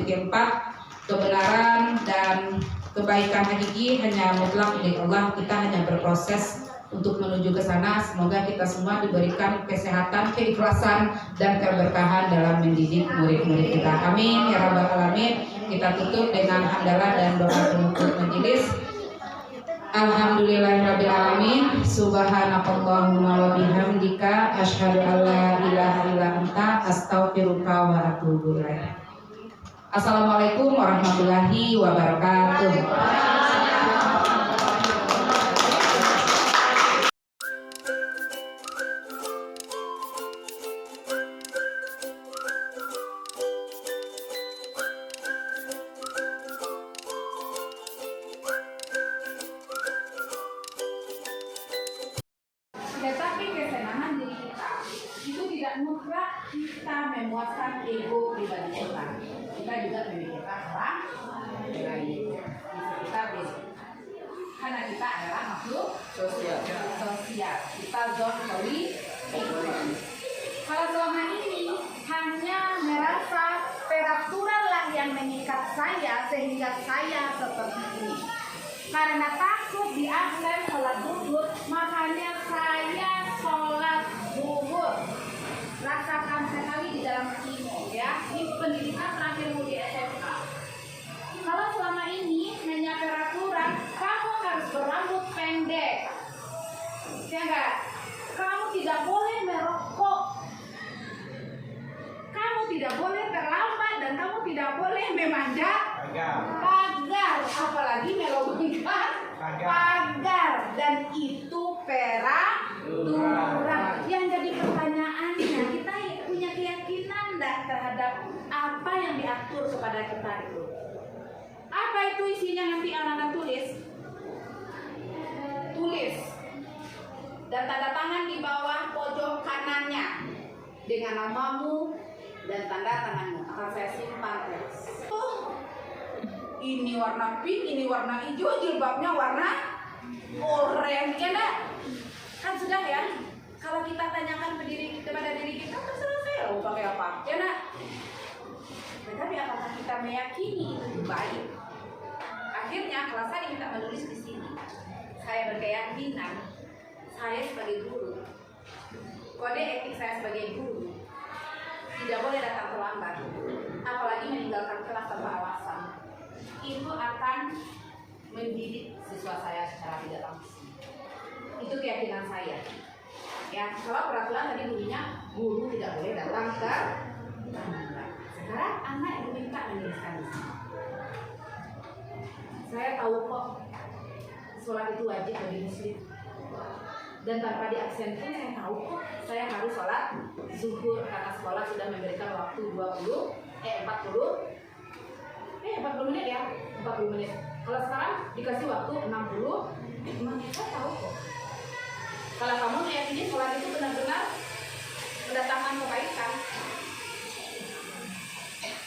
E: Kebenaran dan kebaikan hakiki hanya mutlak milik Allah. Kita hanya berproses untuk menuju ke sana. Semoga kita semua diberikan kesehatan, keikhlasan, dan keberkahan dalam mendidik murid-murid kita. Amin ya rabbal alamin. Kita tutup dengan hamdalah dan doa penutup majelis. Alhamdulillahirabbil alamin. Subhanakallahumma wa bihamdika asyhadu an la ilaha illa anta astaghfiruka wa atubu ilaik. Assalamualaikum warahmatullahi wabarakatuh.
I: Tetapi kesenangan diri kita itu tidak mutlak kita memuaskan ego pribadi kita. Kita juga memikirkan orang lain. Kita beda. Karena kita adalah makhluk sosial. Kita zonali egois. Kalau selama ini hanya merasa peraturan lah yang mengikat saya sehingga saya seperti ini. Karena takut di akhir sholat zuhur, makanya saya sholat zuhur. Rasakan sekali di dalam hatimu ya. Ini pendidikan terakhir di SMK. Kalau selama ini hanya peraturan, kamu harus berambut pendek, ya enggak? Kamu tidak boleh merokok, kamu tidak boleh terlambat, dan kamu tidak boleh memanjat pagar, apalagi melompat pagar, dan itu peraturan. Yang jadi pertanyaannya, kita punya keyakinan enggak terhadap apa yang diatur kepada kita itu? Apa itu isinya nanti anak-anak tulis? Tulis dan tanda tangan di bawah pojok kanannya dengan namamu dan tanda tanganmu. Akan saya simpan. Ini warna pink, ini warna hijau, jilbabnya warna oranye, ya enggak? Kan sudah ya. Kalau kita tanyakan kepada diri kita, terserah saya mau pakai apa, ya enggak? Tetapi apakah kita meyakini itu baik? Akhirnya kalau saya minta menulis di sini, saya berkeyakinan saya sebagai guru, kode etik saya sebagai guru tidak boleh datang terlambat, apalagi meninggalkan kelas tanpa alasan. Itu akan mendidik siswa saya secara tidak langsung. Itu keyakinan saya. Ya, kalau peraturan tadi bunyinya guru tidak boleh datang ke terlambat. Sekarang anak yang minta menuliskan di sini. Saya tahu kok sholat itu wajib bagi muslim, dan tanpa diaksen pun saya tahu kok saya harus sholat zuhur karena sekolah sudah memberikan waktu 40 menit ya, 40 menit. Kalau sekarang dikasih waktu 60 menit, saya tahu kok. Kalau kamu meyakini sholat itu benar-benar mendatangkan kebaikan,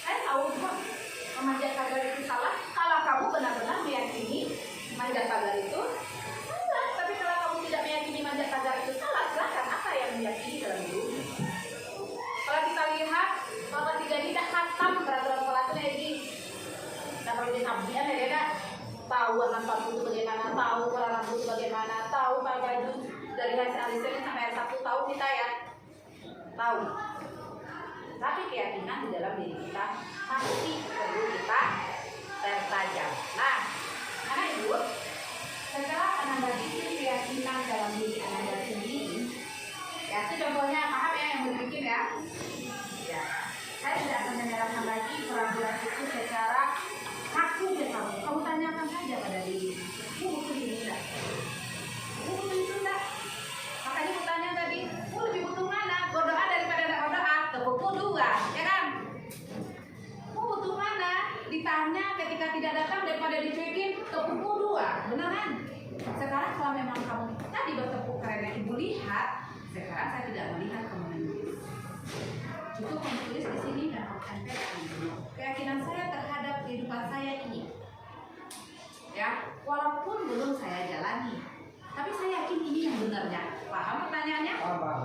I: saya tahu kok memanjat pagar itu salah. Kalau kamu benar-benar meyakini manjat pagar itu salah, tapi kalau kamu tidak meyakini manjat pagar itu salah, silahkan apa yang meyakini dalam diri. Kalau kita lihat Bapak Tiga tidak khatam peraturan sholatnya ini, kita perlu disabdian ya tidak? Tahu warna sepatu itu bagaimana, tahu warna rambut bagaimana, tahu pakai baju dari hasil alisnya sampai hari Sabtu, tahu kita ya, tahu. Tapi keyakinan di dalam diri kita pasti perlu kita pertajam. Nah, Anak ibu, setelah Ananda bikin keyakinan dalam diri Ananda sendiri, ya itu contohnya, paham ya yang berpikir ya? Ya, saya tidak akan menyerahkan lagi peraturan itu secara kaku ke kamu. Kamu tanyakan saja pada diri. Butuh ini enggak? Butuh itu enggak? Makanya pertanyaan tadi, lebih butuh mana? Berdoa daripada tidak berdoa? Tepuk dua, ya kan? Butuh mana? Ditanya ketika tidak datang daripada dicuekin, tepuk dua, benar kan? Sekarang kalau memang kamu tadi bertepuk karena ibu lihat, sekarang saya tidak melihat kamu menulis. Cukup kamu tulis di sini dan kamu tempelkan. Keyakinan saya terhadap kehidupan saya ini, ya, walaupun belum saya jalani, tapi saya yakin ini yang benarnya. Paham pertanyaannya?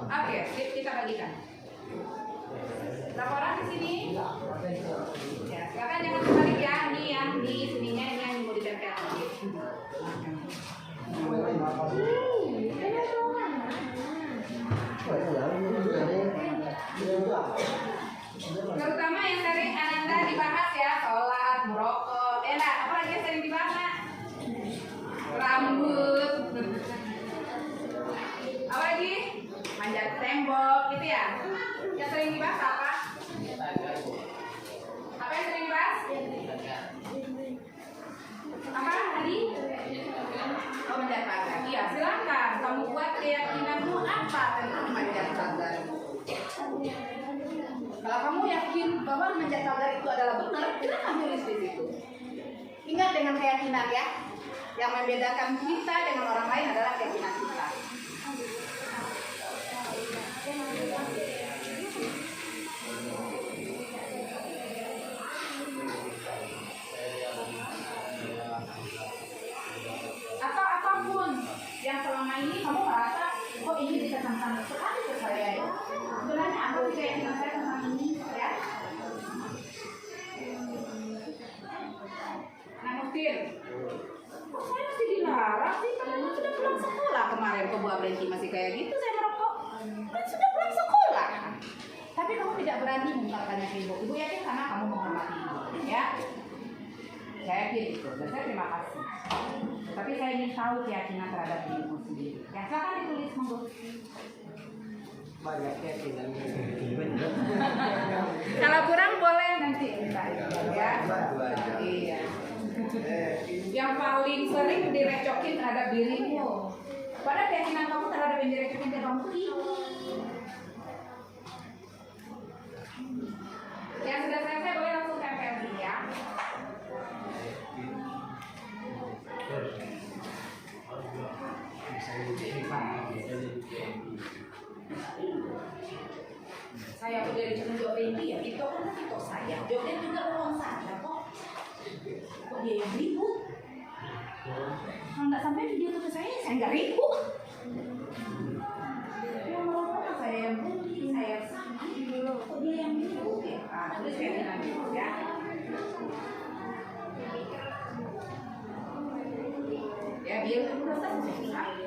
I: Oke, kita bagikan. Laporan di sini. Ya, silakan jangan terbalik ya. Ini yang di sininya ini yang mau ditempel. Terutama yang sering Ananda dibahas ya, sholat, merokok, enak. Apalagi yang sering dibahas? Rambut. Apalagi? Manjat tembok, gitu ya. Yang sering dibahas apa? Apa yang sering dibahas? Apa tadi? Oh, manjat pagar. Iya, silakan. Kamu buat keyakinanmu apa tentang manjat pagar? Kalau kamu yakin bahwa manjat pagar itu adalah benar, kenapa tulis di situ? Ingat dengan keyakinan ya. Yang membedakan kita dengan orang lain adalah keyakinan kita. Atau apapun yang selama ini kamu merasa, oh ini ditekankan sekali ke saya ya. Sebenarnya apa sih keyakinan saya tentang ini ya? Nah, Nusir, kok saya masih dilarang sih? Kan sudah pulang sekolah kemarin ke buah berhenti masih kayak gitu saya merokok. Kan sudah pulang sekolah. Tapi kamu tidak berani mengungkapkannya ke ibu. Ibu yakin karena kamu menghormati ibu, ya? Saya yakin itu. Dan saya terima kasih. Tapi saya ingin tahu keyakinan terhadap dirimu sendiri. Ya, silakan ditulis monggo. Kalau kurang boleh nanti minta ya. Iya. Yang paling sering direcokin terhadap dirimu. Padahal keyakinan kamu terhadap yang direcokin ke kamu ini. Yang sudah selesai boleh langsung tempel ya. Saya udah ditunjuk Randy ya, itu kan itu saya. Jogja juga uang saya kok. Kok dia yang ribut? Kalau nggak sampai video itu ke saya nggak ribut. Yang merokok saya yang beli, saya sakit. Kok dia yang ribut ya? Ah, terus saya bilang gitu ya. Ya biar udah selesai.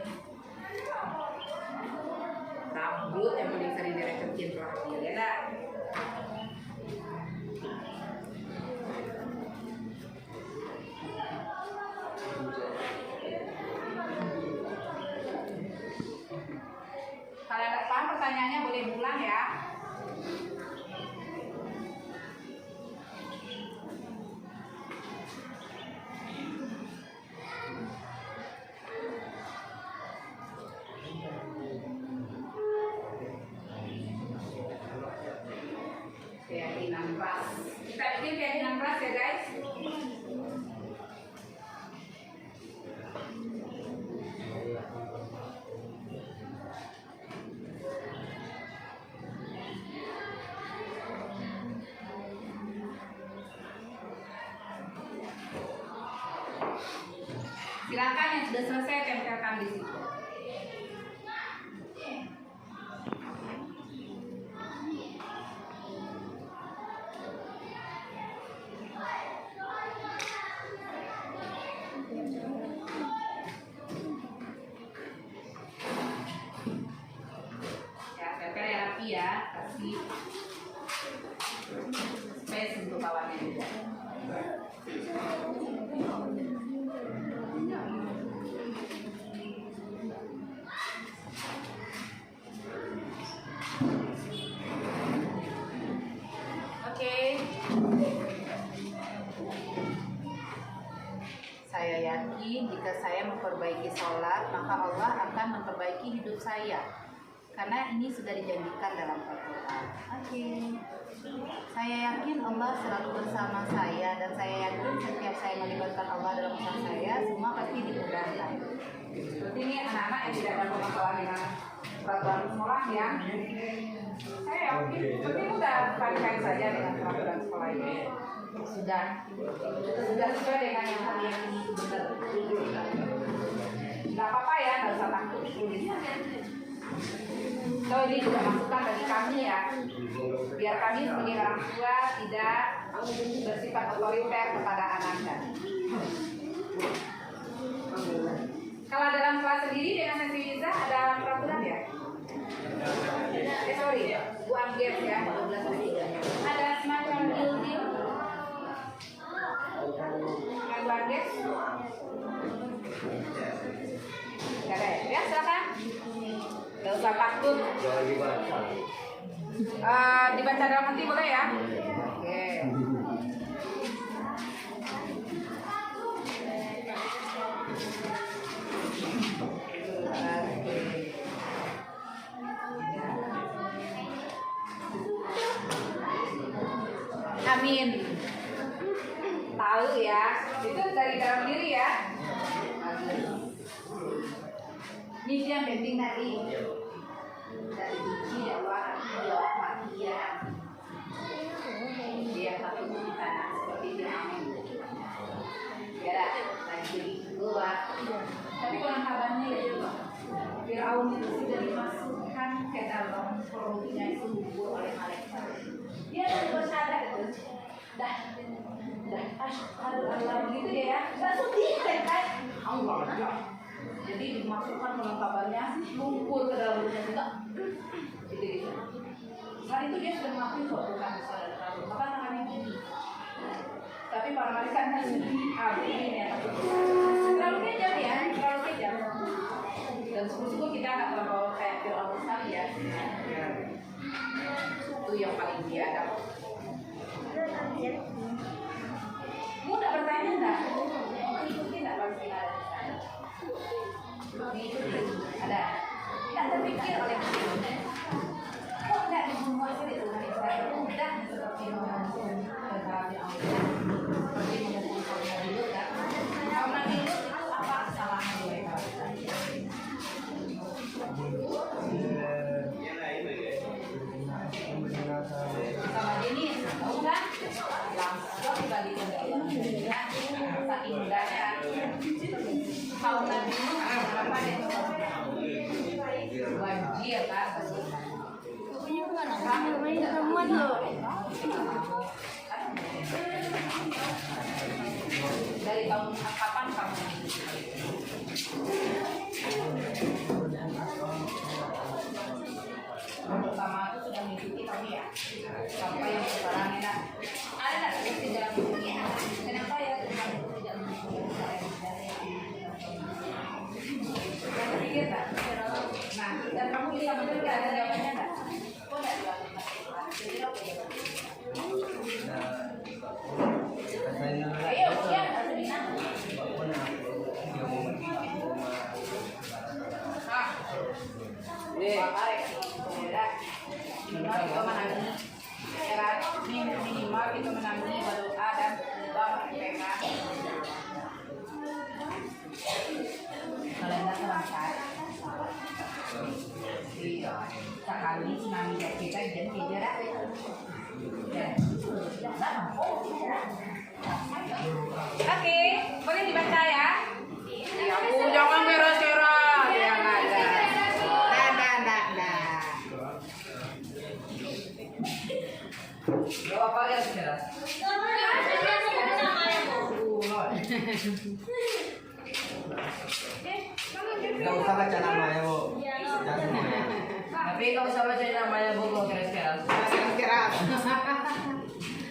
I: Rambut yang paling sering direcokin terakhir ya nak. Kalau ada paham pertanyaannya boleh ulang ya. Keyakinan keras. Kita bikin keyakinan keras ya guys. Silakan yang sudah selesai tempelkan di situ. Ya, tempel yang rapi ya, kasih space untuk kawannya juga. Oke. Saya yakin jika saya memperbaiki sholat, maka Allah akan memperbaiki hidup saya. Karena ini sudah dijanjikan dalam Al-Quran. Oke. Saya yakin Allah selalu bersama saya, dan saya yakin setiap saya melibatkan Allah dalam usaha saya, semua pasti dimudahkan. Seperti ini anak-anak yang tidak ada masalah dengan peraturan sekolah ya. Saya yakin seperti mudah, kait-kait saja dengan peraturan sekolah ini. Sudah sesuai dengan yang kalian benar. Nggak apa-apa ya, nggak usah takut. So ini juga masukan bagi kami ya, biar kami sebagai orang tua tidak bersifat otoriter kepada anaknya. Kalau dalam kelas sendiri dengan sesi Liza ada peraturan ya? Sorry, Bu Angges ya, 12 ada semacam deal. Bu Angges? Gak ada ya? Silakan. Gak usah takut. Dibaca dalam hati boleh ya? Oke. Amin. Tahu ya, itu dari dalam diri ya. Ini yang penting tadi. Dari biji Allah makia. Dia satu tanah seperti itu. Ya, lagi keluar. Tapi konon kabarnya ya, Firaun itu sudah dimasukkan ke dalam perutnya subur oleh malaikat. Dia sudah bersyahadat itu. Dah asyhadu an la gitu ya. Enggak sedih kan? Allah. Jadi dimasukkan konon kabarnya lumpur ke dalam mulutnya juga. Gitu. Saat itu dia sudah mengakui suatu kesalahan dan terlalu maka tangannya gini. Tapi para malaikatnya sedih. Ini ya. Terlalu kejam ya, terlalu kejam. Dan syukur-syukur kita nggak terlalu kayak Firaun sekali ya. Itu yang paling biadab. Mudah bertanya enggak? Ikuti enggak pasti ada di sana. Diikuti ada. Tidak terpikir oleh kita. Kok enggak dibuat sih itu hari saya mudah seperti menghasilkan berharap Allah. Seperti menghasilkan dulu kan. Kalau nanti itu apa kesalahan mereka? Sama jenis, tahu kan? Langsung dibalikin ke Allah. Saking mudahnya. Kalau nanti apa deh? Wajib kan? Dari tahun kapan kamu? Pertama itu sudah mengikuti kami ya, sampai yang sekarang ini ada nggak seperti dalam bukunya? Kenapa ya tidak mengikuti? Yang ketiga tak? Nah, dan kamu bisa betul nggak ada jawabannya nggak? Kok nggak dilakukan? Jadi apa ya? Ayo, ya, Asmina. Minimal kita menangi erat, minimal kita menangi berdoa dan berubah mereka. Kalenda terangkat. Sekali tsunami kita jadi jarak. Oke, boleh dibaca ya? Ya, jangan merah-merah. Jangan ada. Jawab apa ya sekarang?
B: Gak usah baca namanya, Bu.
I: Tapi gak usah baca namanya, Bu. Keras-keras.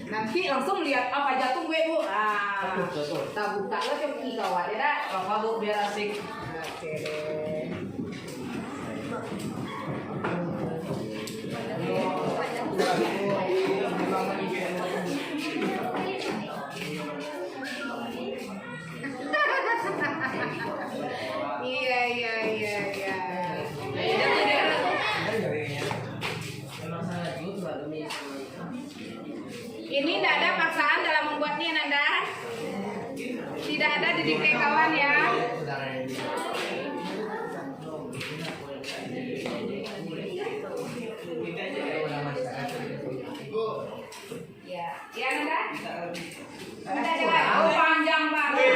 I: Nanti Nanti langsung lihat apa jatuh gue bu. Ah, kita buka lah coba kawan ya dah.
B: Apa bu biar asik.
I: Oke deh. Iya. Ini tidak ada paksaan dalam membuatnya Nanda. Tidak ada didik kawan ya. Ya Nanda. Nanda jangan. Oh panjang banget.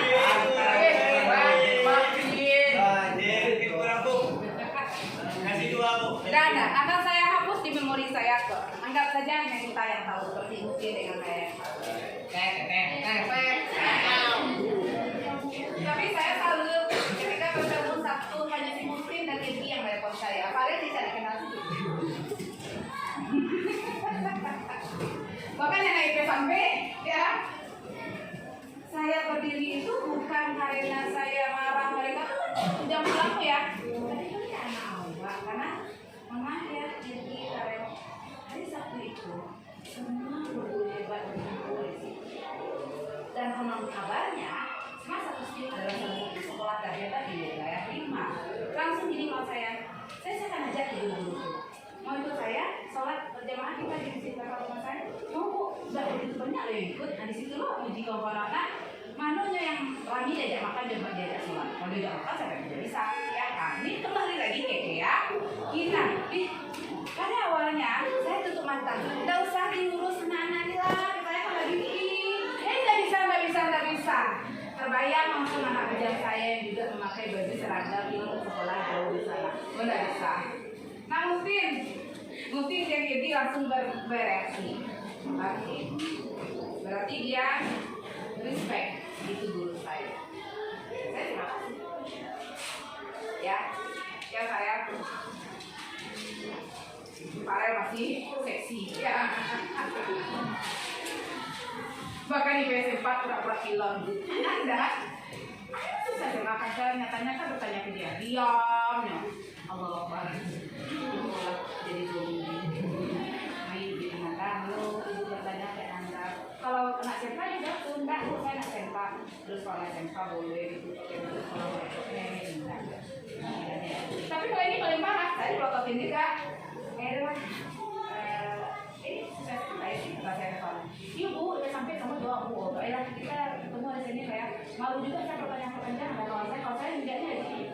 I: Tidak, akan saya hapus di memori saya kok. Anggap saja hanya kita yang tahu seperti mungkin dengan saya. Tapi saya selalu ketika bertemu Sabtu hanya si Muslim dan Ibu yang telepon saya. Kalian bisa dikenal sih. Makanya naik ke sampai ya. Saya berdiri itu bukan karena saya marah mereka jam pulang ya. Tadi anak awak karena mama ya jadi karena hari Sabtu itu semua guru hebat berkumpul di situ. Dan konon kabarnya Mas satu sini adalah salah satu sekolah terhebat di wilayah 5. Langsung gini kalau saya akan ajak ke dulu. Mau ikut saya sholat berjamaah kita di masjid kakak rumah saya. Mau bu, udah begitu banyak loh yang ikut. Nah di situ loh uji kawan-kawan. Manunya yang lagi diajak makan coba diajak sholat. Kalau diajak makan saya tidak bisa. Ya kan? Ini kembali lagi kayak ya. Kita, pada awalnya saya tutup mata. Tidak usah diurus anak-anak lah. Saya kalau gini, tidak bisa. Terbayang langsung anak kerja saya yang juga memakai baju seragam untuk sekolah jauh di sana. Tidak bisa. Nah Mutin yang jadi langsung bereaksi. Oke. Berarti dia respect itu guru saya. Saya terima kasih. Ya saya. Farel masih seksi. Ya. Bahkan di PS4 pura-pura film. Anda susah makan saya nyatanya kan bertanya ke dia. Diam ya. Allah Akbar. Jadi zombie. Ayo di Anda, halo, ibu bertanya ke Anda. Kalau kena sempa juga tuh enggak, bu saya nak sempa. Terus kalau sempa boleh itu kalau enggak. Tapi kalau ini paling parah, saya prototin juga. Ini saya sih kata saya kalau iya bu, udah sampai kamu doa bu. Baiklah kita ketemu di sini saya. Malu juga saya pertanyaan kalau saya enggaknya di sini.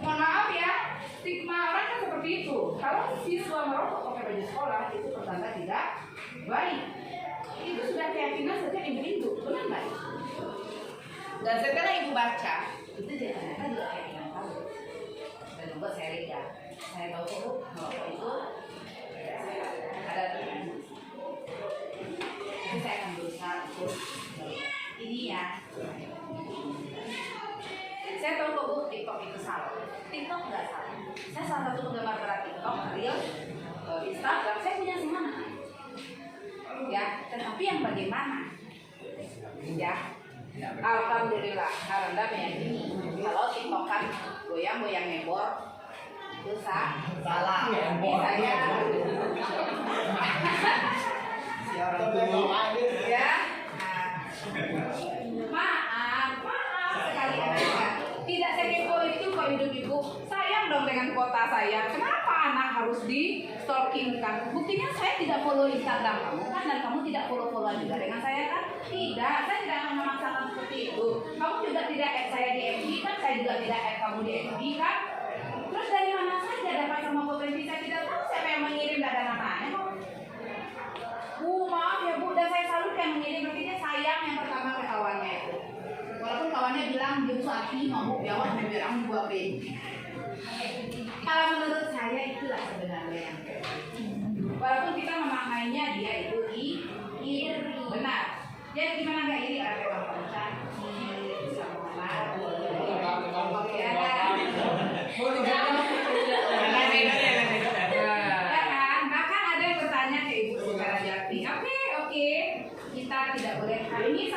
I: Mohon maaf ya, stigma orang kan seperti itu. Kalau siswa merokok pakai baju sekolah itu pertanda tidak baik. Itu sudah keyakinan setiap ibu-ibu, benar nggak? Dan setelah ibu baca, itu dia ternyata juga keyakinan tahu. Dan membuat saya lega. Saya tahu kok merokok itu ada tujuan. Jadi saya akan berusaha untuk ini ya. Saya tahu kok bu, TikTok itu salah. TikTok nggak salah. Saya salah satu penggemar berat TikTok, Reels, Instagram. Saya punya semua. Ya, tetapi yang bagaimana? Ya, alhamdulillah. Anda meyakini kalau TikTok kan goyang-goyang ngebor, dosa.
B: Salah.
I: Saya.
B: Si orang tua.
I: Ya. Maaf sekali aja. Tidak sekepo itu kok hidup ibu. Sayang dong dengan kuota saya. Kenapa anak harus di stalkingkan? Buktinya saya tidak follow Instagram kamu kan, dan kamu tidak follow juga dengan saya kan? Tidak, saya tidak akan memaksakan seperti itu. Kamu juga tidak add saya di FB kan? Saya juga tidak add kamu di FB kan? Terus dari mana saja dapat sama potensi? Saya tidak tahu siapa yang mengirim, tidak ada namanya kok. Maaf ya bu, dan saya selalu yang mengirim, berarti dia sayang yang pertama ke kawannya itu. Walaupun kawannya bilang dia hati mau biawak memberang buat B. Kalau menurut saya itulah sebenarnya yang walaupun kita memaknainya dia itu iri, benar. Jadi gimana nggak iri? Ada kawan cantik, sama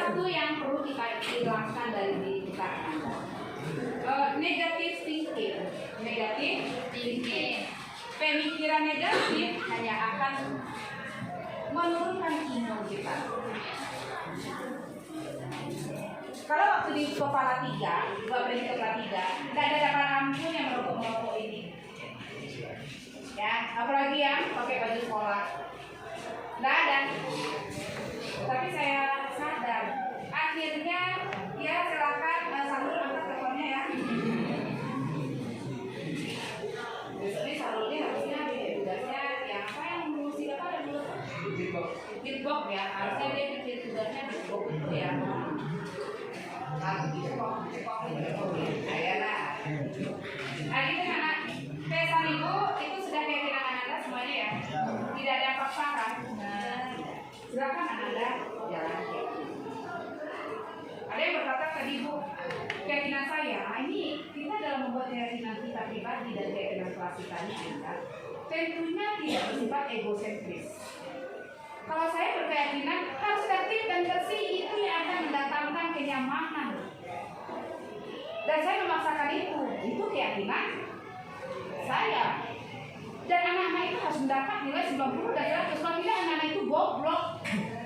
I: satu yang perlu kita hilangkan dari diri kita adalah negatif thinking. Pemikiran negatif hanya akan menurunkan imun kita. Kalau waktu di kepala 3, tidak ada dapat ampun yang merokok ini. Ya, apalagi yang pakai baju sekolah. Tidak ada. Tapi saya sadar, akhirnya ya silakan Sarul angkat teleponnya ya. Besok ini Sarul ini harusnya tugasnya yang apa yang mengurusi apa dan dulu beatbox ya, harusnya dia bikin tugasnya beatbox itu ya. Ayana. Nah gitu anak pesan ibu itu sudah keyakinan Anda semuanya ya. Tidak ada yang paksakan. Silakan Anda jalan. Ada yang berkata tadi ibu, keyakinan saya, ini kita dalam membuat keyakinan kita pribadi dan keyakinan kelas kita ini adalah tentunya tidak bersifat egosentris. Kalau saya berkeyakinan harus tertib dan bersih, itu yang akan mendatangkan kenyamanan. Dan saya memaksakan itu keyakinan saya. Dan anak-anak itu harus mendapat nilai 90 dari 100. Kalau tidak, anak-anak itu goblok.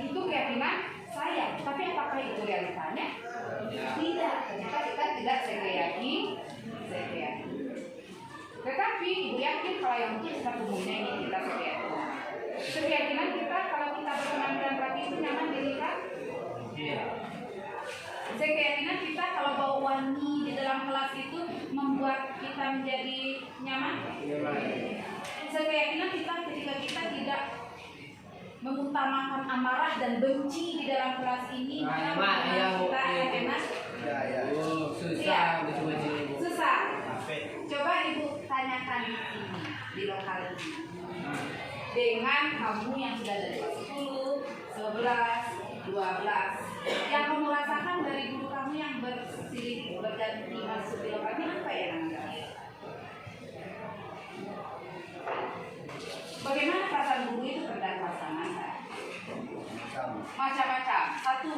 I: Itu keyakinan saya. Tapi apakah itu realitanya? Tidak. Ternyata kita tidak sekeyaki. Tetapi ibu yakin kalau yang mungkin kita umumnya ini kita sekeyaki. Keyakinan kita kalau kita berpenampilan rapi itu nyaman diri kan? Iya. Keyakinan kita kalau bawa wangi di dalam kelas itu membuat kita menjadi nyaman. Keyakinan kita ketika kita tidak mengutamakan amarah dan benci di dalam kelas ini, kita akan enak. Susah, susah. Coba ibu tanyakan di sini di lokal ini. Dengan kamu yang sudah dari kelas 10, 11, 12, yang kamu rasakan dari guru kamu yang bersilih berganti masuk di lokal ini apa ya namanya? Bagaimana perasaan guru itu terhadap pasangan? Macam-macam. 1.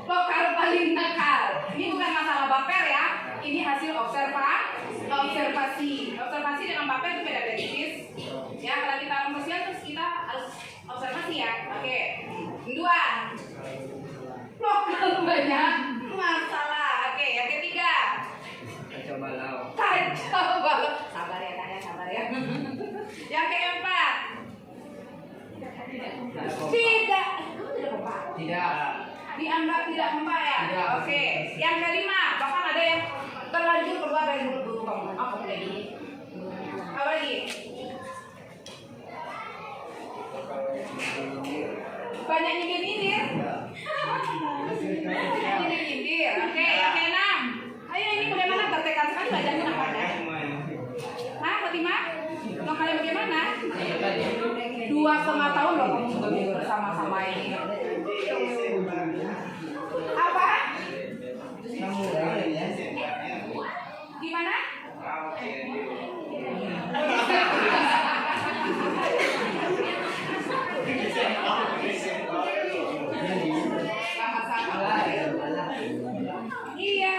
I: Lokal paling nakal. Ini bukan masalah baper ya. Ini hasil observasi. Observasi dengan baper itu beda tipis. Ya, kalau kita sosial terus kita harus observasi ya. Oke. 2. Lokal banyak masalah. Oke, yang ketiga. Kacau balau. Sabar ya, Kak ya, sabar ya. Yang keempat. Tidak. Kamu tidak kompak? Tidak. Dianggap tidak kompak ya? Tidak. Oke. Yang kelima, bahkan ada yang terlanjur keluar dari mulut guru kamu. Apa kayak gini? Apa lagi? Banyak nyindir-nyindir. Nyindir-nyindir. Oke, yang keenam. Ayo ini bagaimana tertekan sekali bacanya nampaknya? Hah, Fatimah? Lokalnya bagaimana? 2,5 tahun loh kamu bersama-sama ini. Apa? Gimana? Iya.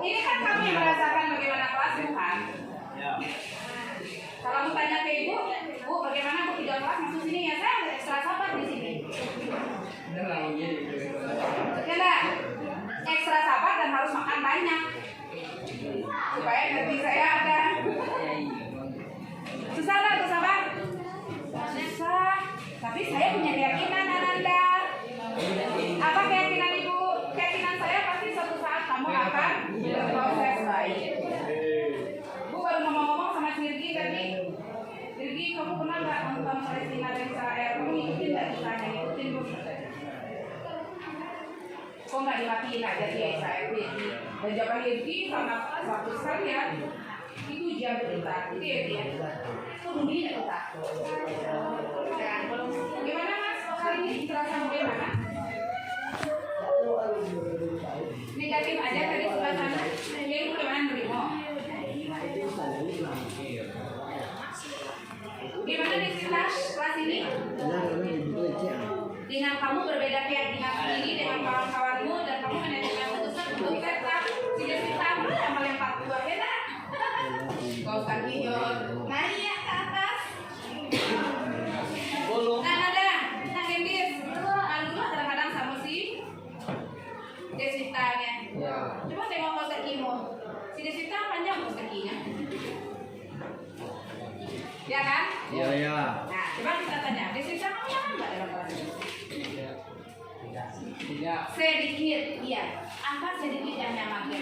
I: Ini kan kamu yang merasakan bagaimana kelas bukan? Kalau mau tanya ke ibu, bu bagaimana bu tidak kelas masuk sini ya? Saya ekstra sabar di sini. Ya enggak? Ekstra sabar dan harus makan banyak supaya energi saya ada. Susah nggak tuh sabar? Susah. Tapi saya punya keyakinan Ananda. Apa keyakinan ibu? Keyakinan saya pasti suatu saat kamu akan berproses baik. Bu baru ngomong-ngomong sama Sirgi tadi. Sirgi, kamu pernah nggak nonton Palestina dan Israel? Kamu ngikutin nggak kitanya? Ngikutin bu? Kok nggak dimatiin aja dia Israel ini? Dan jawaban Sirgi sangat bagus sekali ya. Itu ujian kita. Itu ya dia. Itu dunia kita. Gimana mas? Kali ini terasa bagaimana? Negatif aja tadi sebelah sana. Jadi bagaimana nerimo? Gimana nih kelas ini? yang melempar dua ya nak. Kau kaki yuk, naik ya ke atas. Nah ada, nah Gendis, alumni kadang-kadang sama si Desitanya. Coba tengok kau kakimu, si Desita panjang kau kakinya. Ya kan?
B: Iya.
I: Nah, coba kita tanya, Desita panjang nggak dalam kelas ini?
B: Tidak.
I: Sedikit, iya. Apa sedikit yang nyaman ya?